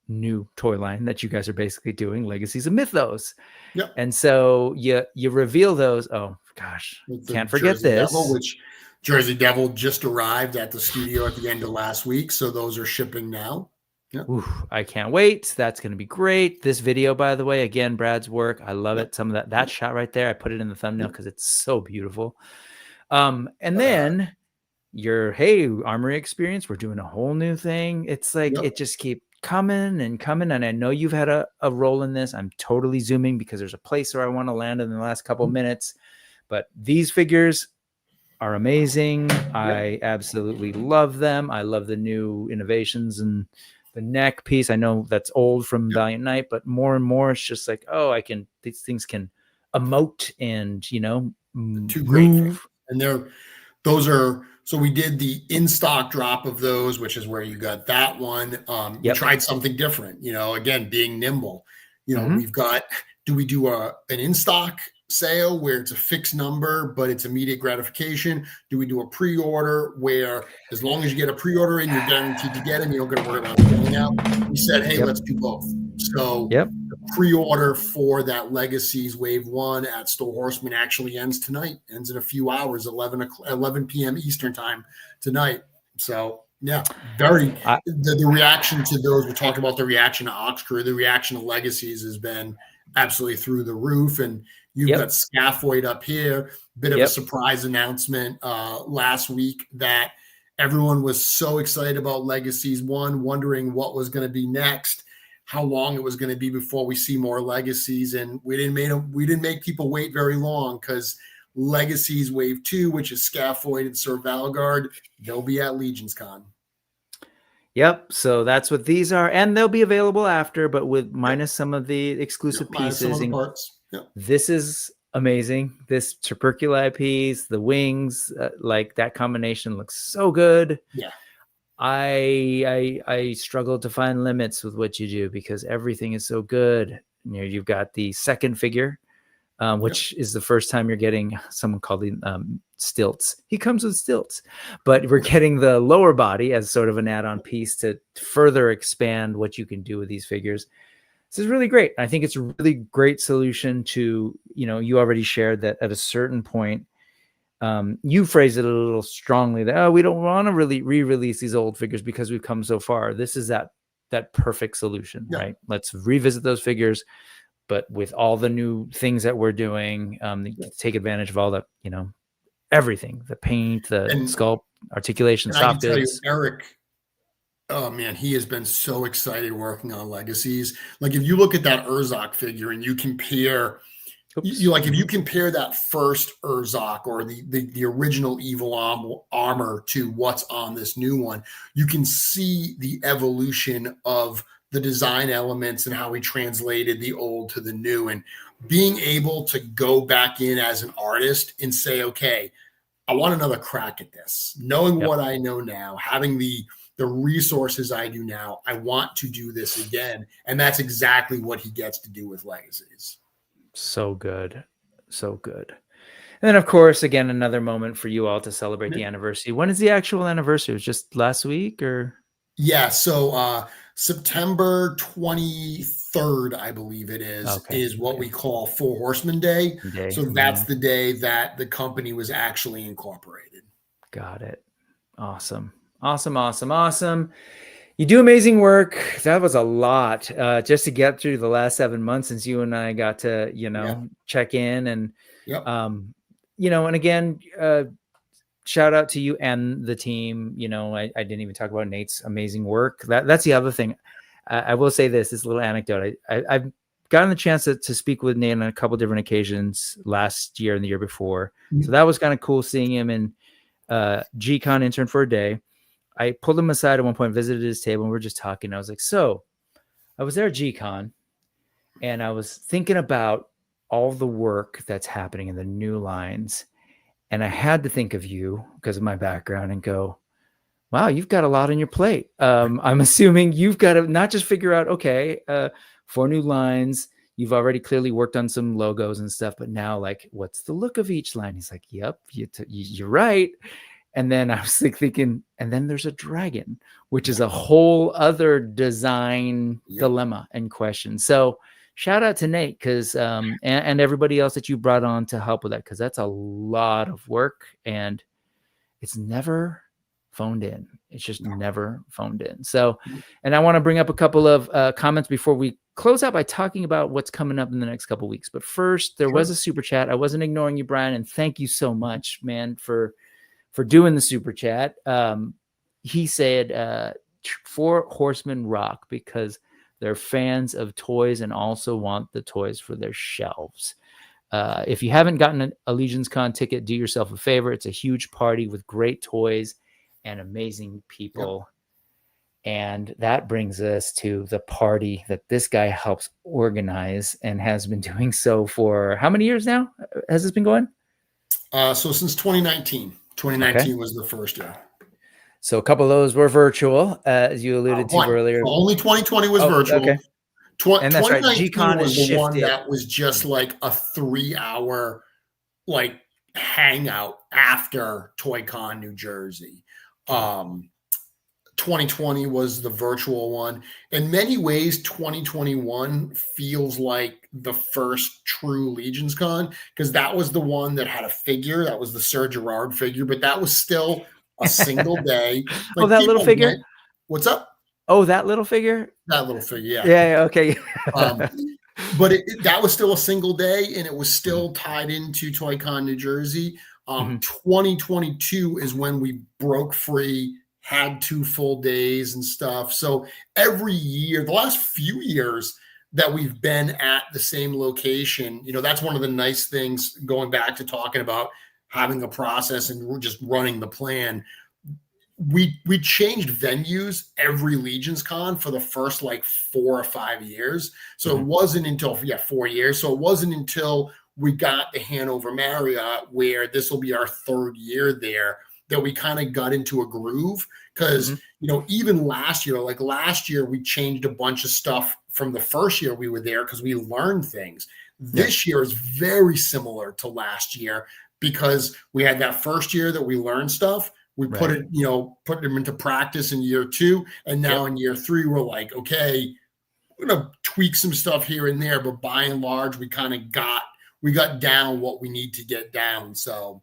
new toy line that you guys are basically doing, Legacies of Mythoss. Yep. And so you reveal those. Oh gosh, can't forget Jersey this. Devil, which Jersey Devil just arrived at the studio at the end of last week, so those are shipping now. Yep. Ooh, I can't wait. That's going to be great. This video, by the way, again, Brad's work. I love it. Some of that shot right there, I put it in the thumbnail because it's so beautiful. And then your Armory Experience, we're doing a whole new thing. It's like it just keeps coming and coming. And I know you've had a role in this. I'm totally zooming because there's a place where I want to land in the last couple minutes. But these figures are amazing. I absolutely love them. I love the new innovations and the neck piece. I know that's old from Valiant Knight, but more and more it's just like, these things can emote and, two great move. things. And so we did the in-stock drop of those, which is where you got that one. We tried something different, again, being nimble. We've got, do we do an in-stock sale where it's a fixed number, but it's immediate gratification? Do we do a pre-order where as long as you get a pre-order in, you're guaranteed to get them, you don't got to worry about going out? We said, hey, let's do both. So the pre-order for that Legacies Wave 1 at Four Horsemen actually ends in a few hours, 11 p.m. Eastern time tonight. So the reaction to those, we're talking about the reaction to Oxcrew, the reaction to Legacies has been absolutely through the roof. And you've got Scaphoid up here, bit of a surprise announcement last week that everyone was so excited about Legacies 1, wondering what was going to be next, how long it was going to be before we see more Legacies. And we didn't make people wait very long, because Legacies Wave 2, which is Scaphoid and Sir Valgard, they'll be at LegionsCon. Yep. So that's what these are. And they'll be available after, but with minus some of the exclusive pieces. Some of the parts. This is amazing. This tuberculi piece, the wings, like that combination looks so good. Yeah. I struggle to find limits with what you do because everything is so good. You've got the second figure, which is the first time you're getting someone called stilts. He comes with stilts, but we're getting the lower body as sort of an add-on piece to further expand what you can do with these figures. This is really great. I think it's a really great solution to, you already shared that at a certain point, you phrased it a little strongly that, we don't want to really re-release these old figures because we've come so far. This is that perfect solution, right? Let's revisit those figures, but with all the new things that we're doing, take advantage of all the, everything, the paint, the And sculpt, articulation, I can soft tell you, goods. Eric, oh man, he has been so excited working on Legacies. Like if you look at that Urzok figure and you compare, Oops. like if you compare that first Urzok or the original evil armor to what's on this new one, you can see the evolution of the design elements and how we translated the old to the new, and being able to go back in as an artist and say, okay, I want another crack at this, knowing Yep. what I know now, having the resources I do now, I want to do this again. And that's exactly what he gets to do with Legacies. So good. So good. And then, of course, again, another moment for you all to celebrate the anniversary. When is the actual anniversary? It was just last week, or? Yeah. So September 23rd, I believe it is what we call Four Horsemen Day. So that's the day that the company was actually incorporated. Got it. Awesome. Awesome. Awesome. Awesome. You do amazing work. That was a lot just to get through the last 7 months since you and I got to, check in and, and again, shout out to you and the team. I didn't even talk about Nate's amazing work. That's the other thing. I will say this little anecdote. I've gotten the chance to speak with Nate on a couple different occasions last year and the year before. So that was kind of cool seeing him in G-Con intern for a day. I pulled him aside at one point, visited his table, and we're just talking. I was like, so I was there at G-Con, and I was thinking about all the work that's happening in the new lines. And I had to think of you because of my background and go, wow, you've got a lot on your plate. I'm assuming you've got to not just figure out, okay, 4 new lines. You've already clearly worked on some logos and stuff, but now like, what's the look of each line? He's like, yep, you're right. And then I was like thinking, and then there's a dragon, which is a whole other design dilemma and question. So shout out to Nate because and everybody else that you brought on to help with that, because that's a lot of work and it's never phoned in. It's just never phoned in. So, and I want to bring up a couple of comments before we close out by talking about what's coming up in the next couple of weeks. But first, there was a super chat. I wasn't ignoring you, Brian, and thank you so much, man, for doing the super chat. He said, Four Horsemen rock because they're fans of toys and also want the toys for their shelves. If you haven't gotten a LegionsCon ticket, do yourself a favor. It's a huge party with great toys and amazing people. And that brings us to the party that this guy helps organize and has been doing so for how many years now? Has this been going? So since 2019. 2019 was the first year. So a couple of those were virtual, as you alluded to earlier. So only 2020 was virtual. Okay. And that's right. G-Con was the one that was just like a 3-hour like hangout after ToyCon New Jersey. 2020 was the virtual one. In many ways, 2021 feels like the first true LegionsCon because that was the one that had a figure. That was the Sir Gerard figure, but that was still a single day. Like that little figure? What's up? Oh, that little figure? That little figure, yeah. Okay. But that was still a single day, and it was still tied into ToyCon New Jersey. 2022 is when we broke free, had 2 full days and stuff. So every year, the last few years that we've been at the same location, that's one of the nice things going back to talking about having a process and we're just running the plan. We changed venues every LegionsCon for the first like 4 or 5 years. So it wasn't until 4 years. So it wasn't until we got the Hanover Marriott, where this will be our 3rd year there, that we kind of got into a groove. Because even last year, we changed a bunch of stuff from the first year we were there because we learned things. This year is very similar to last year because we had that first year that we learned stuff. We put them into practice in year 2. And now in year 3, we're like, okay, we're going to tweak some stuff here and there. But by and large, we got down what we need to get down. So,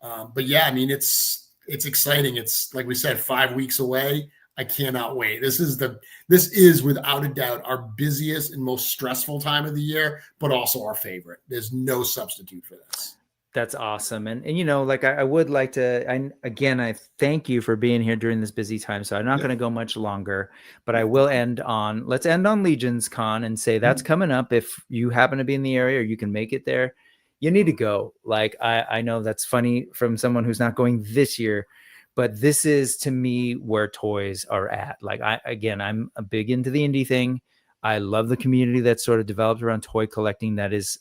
but yeah, I mean, it's exciting. It's like we said, 5 weeks away. I cannot wait. This is without a doubt our busiest and most stressful time of the year, but also our favorite. There's no substitute for this. That's awesome. And you know, like I would like to, I thank you for being here during this busy time. So I'm not going to go much longer, but I will let's end on LegionsCon and say that's coming up. If you happen to be in the area or you can make it there, you need to go. Like, I know that's funny from someone who's not going this year, but this is to me where toys are at. Like I'm a big into the indie thing. I love the community that's sort of developed around toy collecting that is,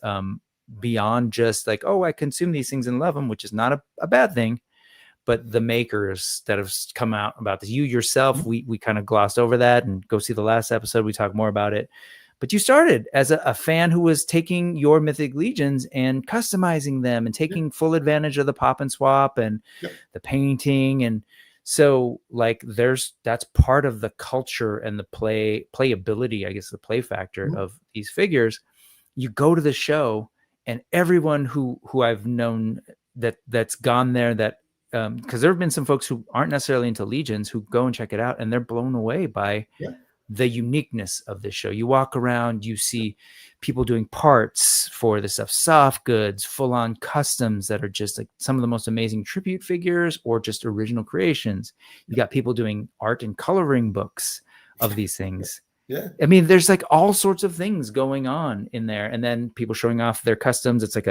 beyond just like, oh, I consume these things and love them, which is not a bad thing, but the makers that have come out about this, you yourself, we kind of glossed over that, and go see the last episode. We talk more about it, but you started as a fan who was taking your Mythic Legions and customizing them and taking full advantage of the pop and swap and the painting. And so like that's part of the culture and the playability, I guess the play factor of these figures. You go to the show, and everyone who I've known that's gone there, that because there have been some folks who aren't necessarily into Legions who go and check it out, and they're blown away by the uniqueness of this show. You walk around, you see people doing parts for the stuff, soft goods, full-on customs that are just like some of the most amazing tribute figures or just original creations. You got people doing art and coloring books of these things. Yeah. I mean, there's like all sorts of things going on in there. And then people showing off their customs. It's like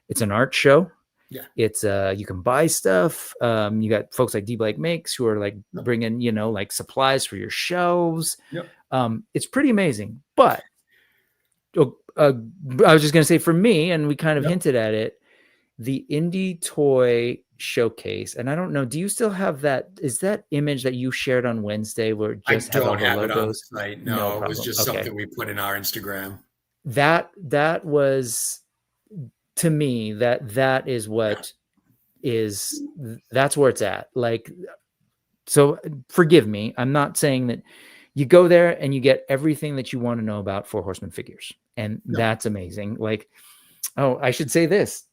it's an art show. Yeah. It's you can buy stuff. You got folks like D Blake Makes who are like bringing, you know, like supplies for your shelves. It's pretty amazing. But I was just going to say, for me, and we kind of hinted at it, the indie toy showcase, and I don't know, do you still have that? Is that image that you shared on Wednesday where it just had all the logos? It on site. No, it was just something we put in our Instagram. That was, to me, that is what is, that's where it's at. Like, so forgive me, I'm not saying that you go there and you get everything that you want to know about Four Horsemen figures, and that's amazing. Like, oh, I should say this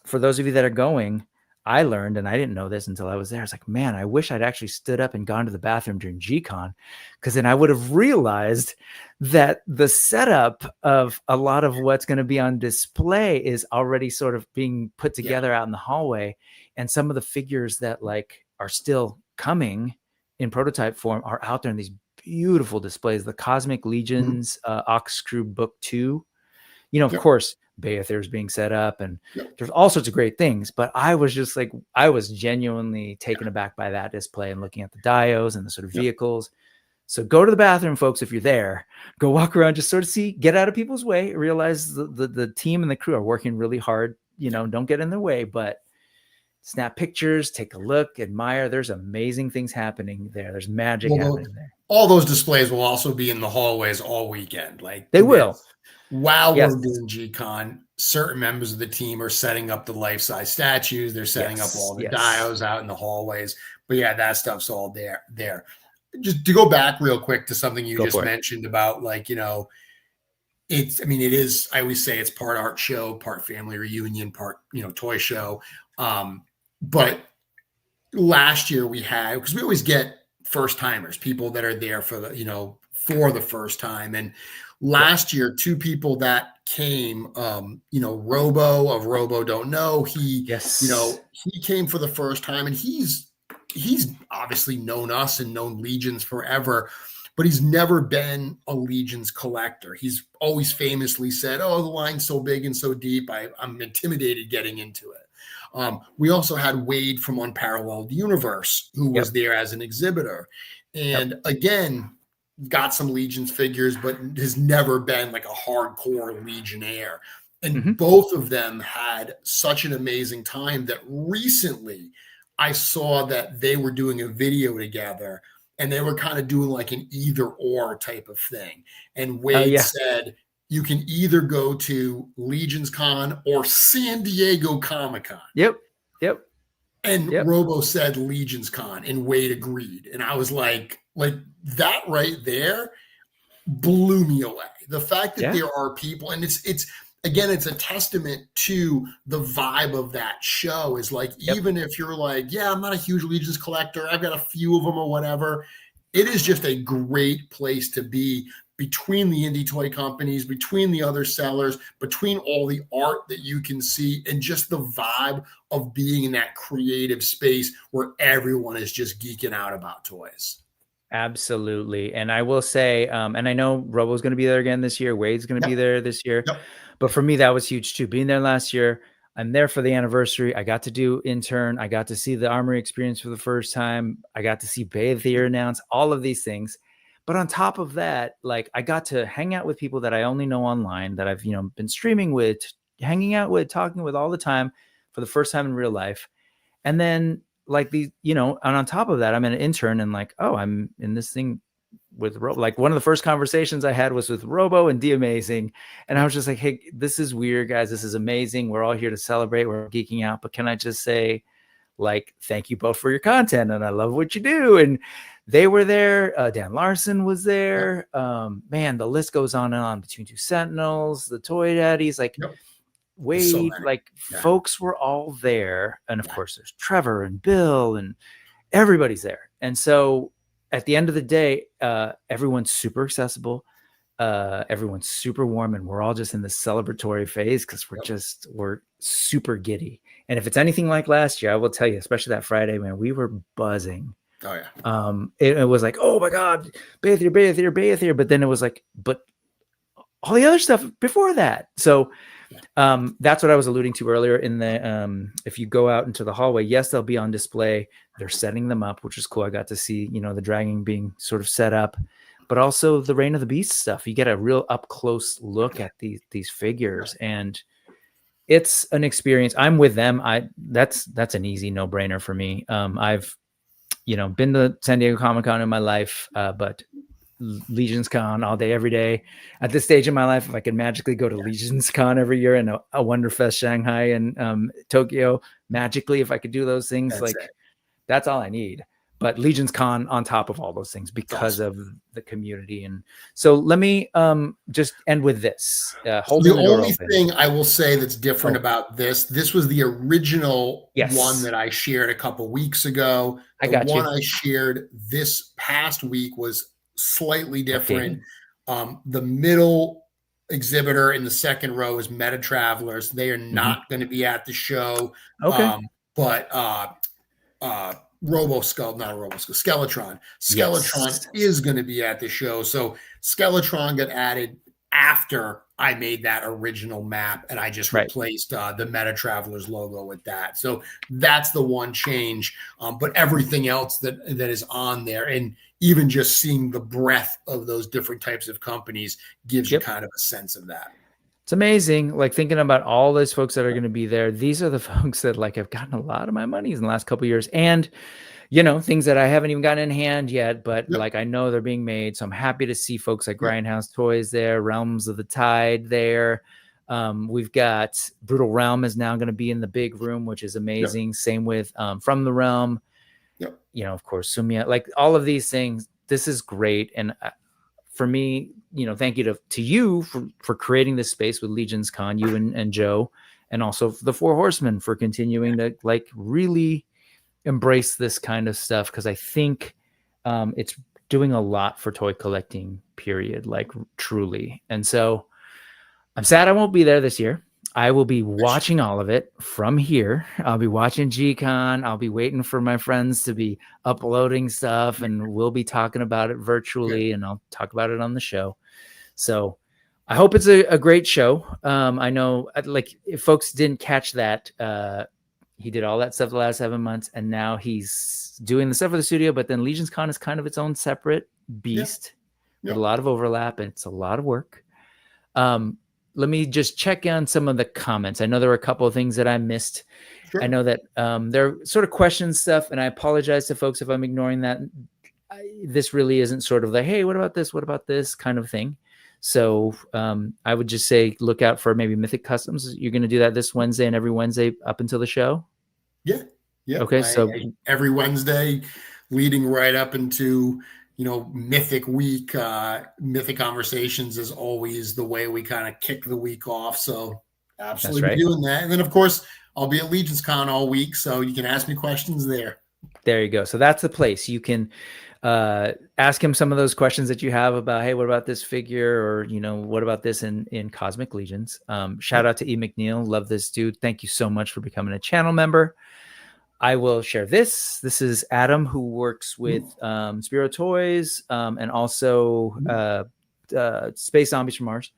for those of you that are going. I learned, and I didn't know this until I was there. I was like, man, I wish I'd actually stood up and gone to the bathroom during G-Con, because then I would have realized that the setup of a lot of what's going to be on display is already sort of being put together out in the hallway. And some of the figures that like are still coming in prototype form are out there in these beautiful displays. The Cosmic Legions, Ox Crew Book 2, you know, of course, Beyithirr is being set up, and there's all sorts of great things. But I was just like, I was genuinely taken aback by that display and looking at the dios and the sort of vehicles. So go to the bathroom, folks. If you're there, go walk around, just sort of see, get out of people's way, realize the team and the crew are working really hard. You know, don't get in their way, but snap pictures, take a look, admire. There's amazing things happening there. There's magic happening there. All those displays will also be in the hallways all weekend. Like they will. While we're doing G-Con, certain members of the team are setting up the life-size statues. They're setting up all the dios out in the hallways. But yeah, that stuff's all there. Just to go back real quick to something you just mentioned about, like, you know, it is, I always say it's part art show, part family reunion, part, you know, toy show. But last year we had, because we always get first timers, people that are there for the, you know, for the first time. And last year, two people that came, you know, Robo of Robo Don't Know. He came for the first time, and he's obviously known us and known Legions forever, but he's never been a Legions collector. He's always famously said, "Oh, the line's so big and so deep, I'm intimidated getting into it." We also had Wade from Unparalleled Universe, who was there as an exhibitor, and again, got some Legions figures, but has never been like a hardcore Legionnaire. And both of them had such an amazing time that recently I saw that they were doing a video together, and they were kind of doing like an either or type of thing. And Wade said, you can either go to LegionsCon or San Diego Comic-Con. Yep. And Robo said LegionsCon, and Wade agreed. And I was like that right there blew me away. The fact that there are people, and it's again, it's a testament to the vibe of that show, is like, even if you're like, yeah, I'm not a huge Legions collector, I've got a few of them or whatever, it is just a great place to be. between the indie toy companies, between the other sellers, between all the art that you can see, and just the vibe of being in that creative space where everyone is just geeking out about toys. Absolutely. And I will say, and I know Robo's going to be there again this year. Wade's going to be there this year. Yep. But for me, that was huge too. Being there last year, I'm there for the anniversary. I got to do intern. I got to see the Armory experience for the first time. I got to see Beyithirr announce all of these things. But on top of that, like I got to hang out with people that I only know online, that I've, been streaming with, hanging out with, talking with all the time for the first time in real life. And then like and on top of that, I'm an intern and like, oh, I'm in this thing with Robo. Like one of the first conversations I had was with Robo and D-Amazing. And I was just like, hey, this is weird, guys. This is amazing. We're all here to celebrate. We're geeking out. But can I just say, like, thank you both for your content. And I love what you do. And they were there. Dan Larson was there. Man, the list goes on and on, between Two Sentinels, the Toy Daddies, like Wade, folks were all there. And of course there's Trevor and Bill and everybody's there. And so at the end of the day, everyone's super accessible. Everyone's super warm, and we're all just in this celebratory phase because we're super giddy. And if it's anything like last year, I will tell you, especially that Friday, man, we were buzzing. Oh yeah. It was like, oh my God, Beyithirr. But then it was like, but all the other stuff before that. So that's what I was alluding to earlier in the, if you go out into the hallway, yes, they'll be on display. They're setting them up, which is cool. I got to see, the dragon being sort of set up, but also the Reign of the Beast stuff. You get a real up close look at these figures, and it's an experience. I'm with them. That's an easy no brainer for me. I've, been to San Diego Comic-Con in my life, but LegionsCon all day, every day. At this stage in my life, if I could magically go to LegionsCon every year and a Wonderfest Shanghai and Tokyo, magically, if I could do those things, that's all I need. But LegionsCon on top of all those things because of the community. And so let me just end with this. The only thing I will say that's different about this was the original one that I shared a couple weeks ago. The one I shared this past week was slightly different. The middle exhibitor in the second row is Meta Travelers. They are not going to be at the show. But Skeletron is going to be at the show. So Skeletron got added after I made that original map, and I just replaced the Meta Travelers logo with that. So that's the one change. But everything else that is on there, and even just seeing the breadth of those different types of companies gives you kind of a sense of that. It's amazing. Like thinking about all those folks that are going to be there. These are the folks that like have gotten a lot of my monies in the last couple of years, and things that I haven't even gotten in hand yet, but like I know they're being made. So I'm happy to see folks like Grindhouse Toys there, Realms of the Tide there. We've got Brutal Realm is now going to be in the big room, which is amazing. Same with From the Realm. Of course, Sumia. Like all of these things. This is great, and for me, thank you to you for creating this space with LegionsCon, you and Joe, and also the Four Horsemen for continuing to like really embrace this kind of stuff, because I think it's doing a lot for toy collecting, period, like truly. And so I'm sad I won't be there this year. I will be watching all of it from here. I'll be watching G-Con. I'll be waiting for my friends to be uploading stuff, and we'll be talking about it virtually, and I'll talk about it on the show. So I hope it's a great show. I know, like, if folks didn't catch that, he did all that stuff the last 7 months, and now he's doing the stuff for the studio, but then LegionsCon is kind of its own separate beast with a lot of overlap, and it's a lot of work. Let me just check on some of the comments. I know there were a couple of things that I missed. I know that there are sort of question stuff, and I apologize to folks if I'm ignoring that. This really isn't sort of the, hey, what about this? What about this kind of thing? So I would just say, look out for maybe Mythic Customs. You're going to do that this Wednesday and every Wednesday up until the show? Yeah. Okay. So every Wednesday leading right up into, Mythic week. Mythic Conversations is always the way we kind of kick the week off. So absolutely be doing that. And then, of course, I'll be at LegionsCon all week, so you can ask me questions there. There you go. So that's the place. You can ask him some of those questions that you have about, hey, what about this figure? Or, what about this in Cosmic Legions? Shout out to E. McNeil. Love this dude. Thank you so much for becoming a channel member. I will share this. This is Adam, who works with Spiro Toys and also Space Zombies from Mars.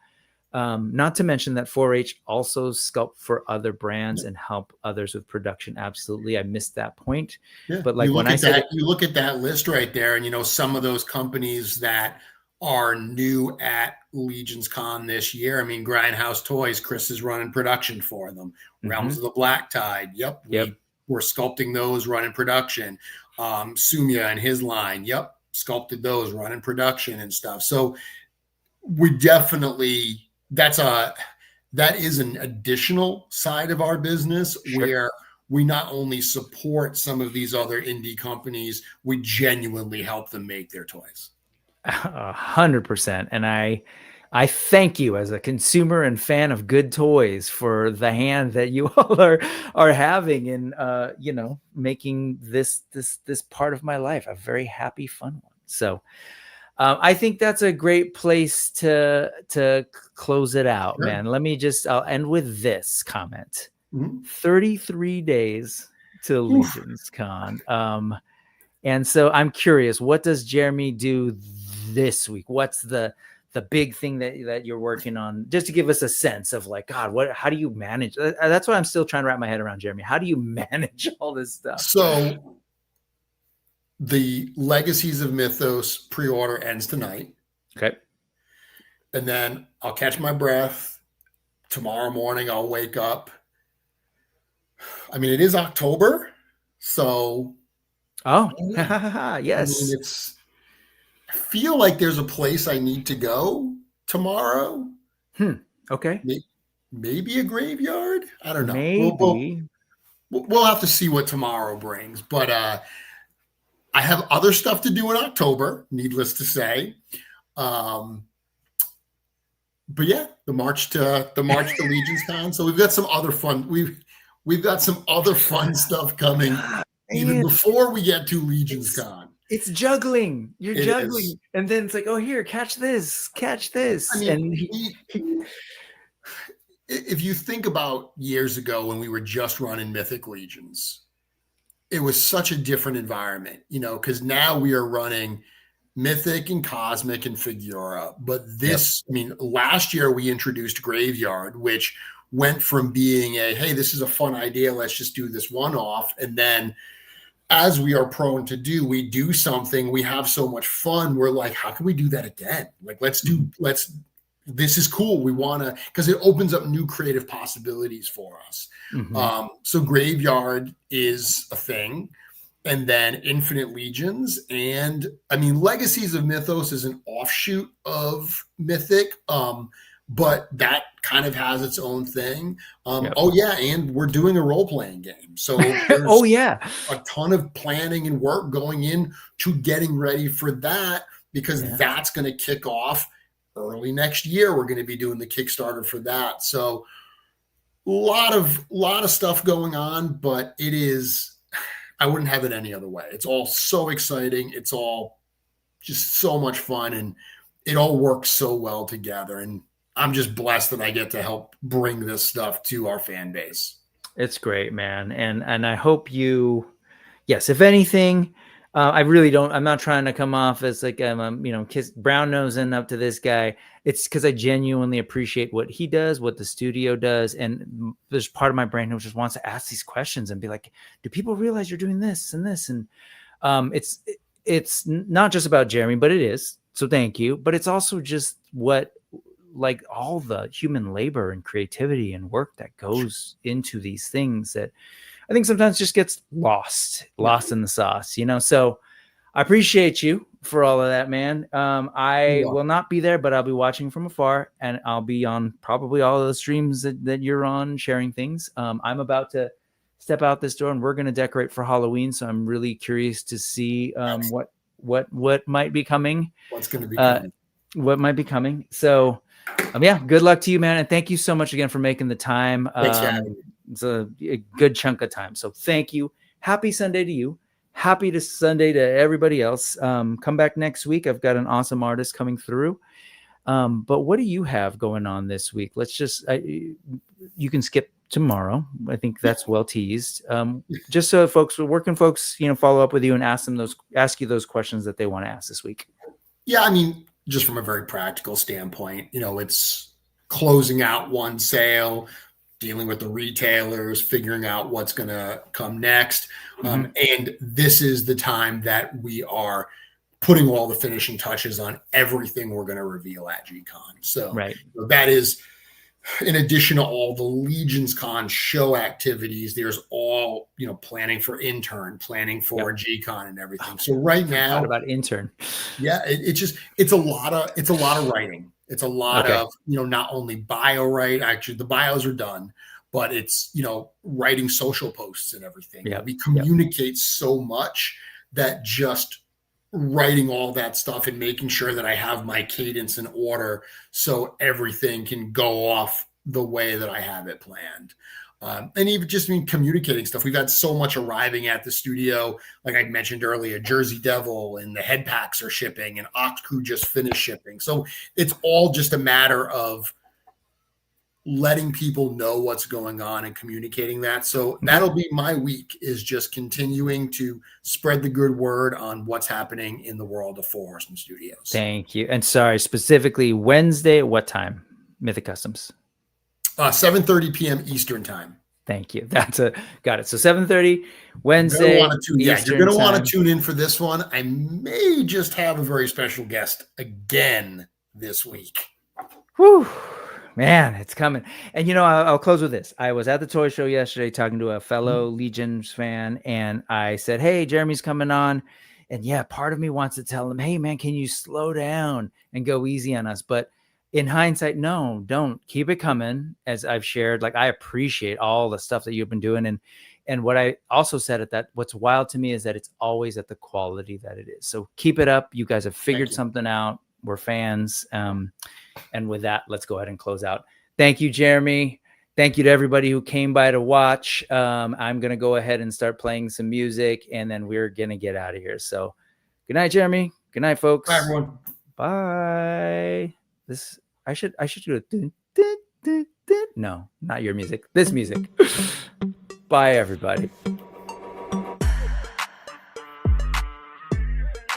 Not to mention that 4-H also sculpt for other brands and help others with production. Absolutely. I missed that point. Yeah. But like when I said you look at that list right there, and some of those companies that are new at LegionsCon this year. I mean, Grindhouse Toys, Chris is running production for them. Realms of the Black Tide. Yep. We're sculpting those, running production. Sumya and his line. Yep. Sculpted those, running production and stuff. So we definitely, that is an additional side of our business where we not only support some of these other indie companies, we genuinely help them make their toys. 100%. And I thank you as a consumer and fan of good toys for the hand that you all are having in making this part of my life a very happy, fun one. So I think that's a great place to close it out, man. Let me I'll end with this comment. 33 days to LegionsCon. And so I'm curious, what does Jeremy do this week? What's the big thing that you're working on? Just to give us a sense of like, God, how do you manage? That's what I'm still trying to wrap my head around, Jeremy. How do you manage all this stuff? So the Legacies of Mythoss pre-order ends tonight. Okay. And then I'll catch my breath. Tomorrow morning, I'll wake up. I mean, it is October. So. Oh, yes. I mean, I feel like there's a place I need to go tomorrow. Okay. Maybe a graveyard. I don't know. Maybe. We'll have to see what tomorrow brings. But I have other stuff to do in October, needless to say. But yeah, the march to LegionsCon. So we've got some other fun. We've got some other fun stuff coming even before we get to LegionsCon. It's juggling. You're juggling. And then it's like, oh, here, catch this. I mean, if you think about years ago when we were just running Mythic Legions, it was such a different environment, because now we are running Mythic and Cosmic and Figura. But last year we introduced Graveyard, which went from being hey, this is a fun idea, let's just do this one-off. And then as we are prone to do, we do something, we have so much fun. We're like, how can we do that again? Like, this is cool. We want to, because it opens up new creative possibilities for us. So Graveyard is a thing. And then Infinite Legions. And I mean, Legacies of Mythoss is an offshoot of Mythic. But that kind of has its own thing. Oh yeah, and we're doing a role-playing game. So there's a ton of planning and work going in to getting ready for that, because that's going to kick off early next year. We're going to be doing the Kickstarter for that. So a lot of stuff going on, but it is, I wouldn't have it any other way. It's all so exciting. It's all just so much fun, and it all works so well together. And I'm just blessed that I get to help bring this stuff to our fan base. It's great, man. And I hope if anything, I'm not trying to come off as like, kiss brown nosing up to this guy. It's because I genuinely appreciate what he does, what the studio does. And there's part of my brain who just wants to ask these questions and be like, do people realize you're doing this and this? And it's not just about Jeremy, but it is. So thank you. But it's also just like all the human labor and creativity and work that goes into these things that I think sometimes just gets lost in the sauce, So I appreciate you for all of that, man. I will not be there, but I'll be watching from afar, and I'll be on probably all of the streams that you're on, sharing things. I'm about to step out this door, and we're going to decorate for Halloween. So I'm really curious to see what might be coming. What's going to be coming. What might be coming. So good luck to you, man. And thank you so much again for making the time. Thanks for having me. It's a good chunk of time. So thank you. Happy Sunday to you. happy to Sunday to everybody else. Come back next week. I've got an awesome artist coming through. But what do you have going on this week? Let's just, you can skip tomorrow. I think that's well teased. Just so where can folks, follow up with you and ask you those questions that they want to ask this week? Yeah, I mean, just from a very practical standpoint, it's closing out one sale, dealing with the retailers, figuring out what's going to come next. And this is the time that we are putting all the finishing touches on everything we're going to reveal at G-Con. So that is, in addition to all the LegionsCon show activities, there's all, planning for Intern, planning for G-Con and everything. So right now, about Intern. Yeah, it's a lot of writing. It's a lot of, not only bio write, actually the bios are done, but it's, writing social posts and everything. We communicate so much that just writing all that stuff and making sure that I have my cadence in order so everything can go off the way that I have it planned. And even just communicating stuff. We've had so much arriving at the studio. Like I mentioned earlier, Jersey Devil and the head packs are shipping and Ox Crew just finished shipping. So it's all just a matter of letting people know what's going on and communicating that. So that'll be my week, is just continuing to spread the good word on what's happening in the world of Four Horsemen Studios. Thank you. And sorry, specifically Wednesday, what time? Mythic Customs. 7:30 p.m. Eastern time. Thank you. Got it. So 7:30 Wednesday. You're going to want to tune in for this one. I may just have a very special guest again this week. Whew. Man, it's coming. And, I'll close with this. I was at the toy show yesterday talking to a fellow Legions fan, and I said, hey, Jeremy's coming on. And yeah, part of me wants to tell him, hey, man, can you slow down and go easy on us? But in hindsight, no, don't. Keep it coming. As I've shared, I appreciate all the stuff that you've been doing. And what I also said at that, what's wild to me is that it's always at the quality that it is. So keep it up. You guys have figured something out. We're fans. And with that, let's go ahead and close out. Thank you, Jeremy. Thank you to everybody who came by to watch. I'm going to go ahead and start playing some music, and then we're going to get out of here. So good night, Jeremy. Good night, folks. Bye, everyone. Bye. I should do it. No, not your music. This music. Bye, everybody.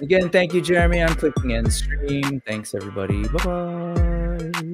Again, thank you, Jeremy. I'm clicking end stream. Thanks, everybody. Bye-bye.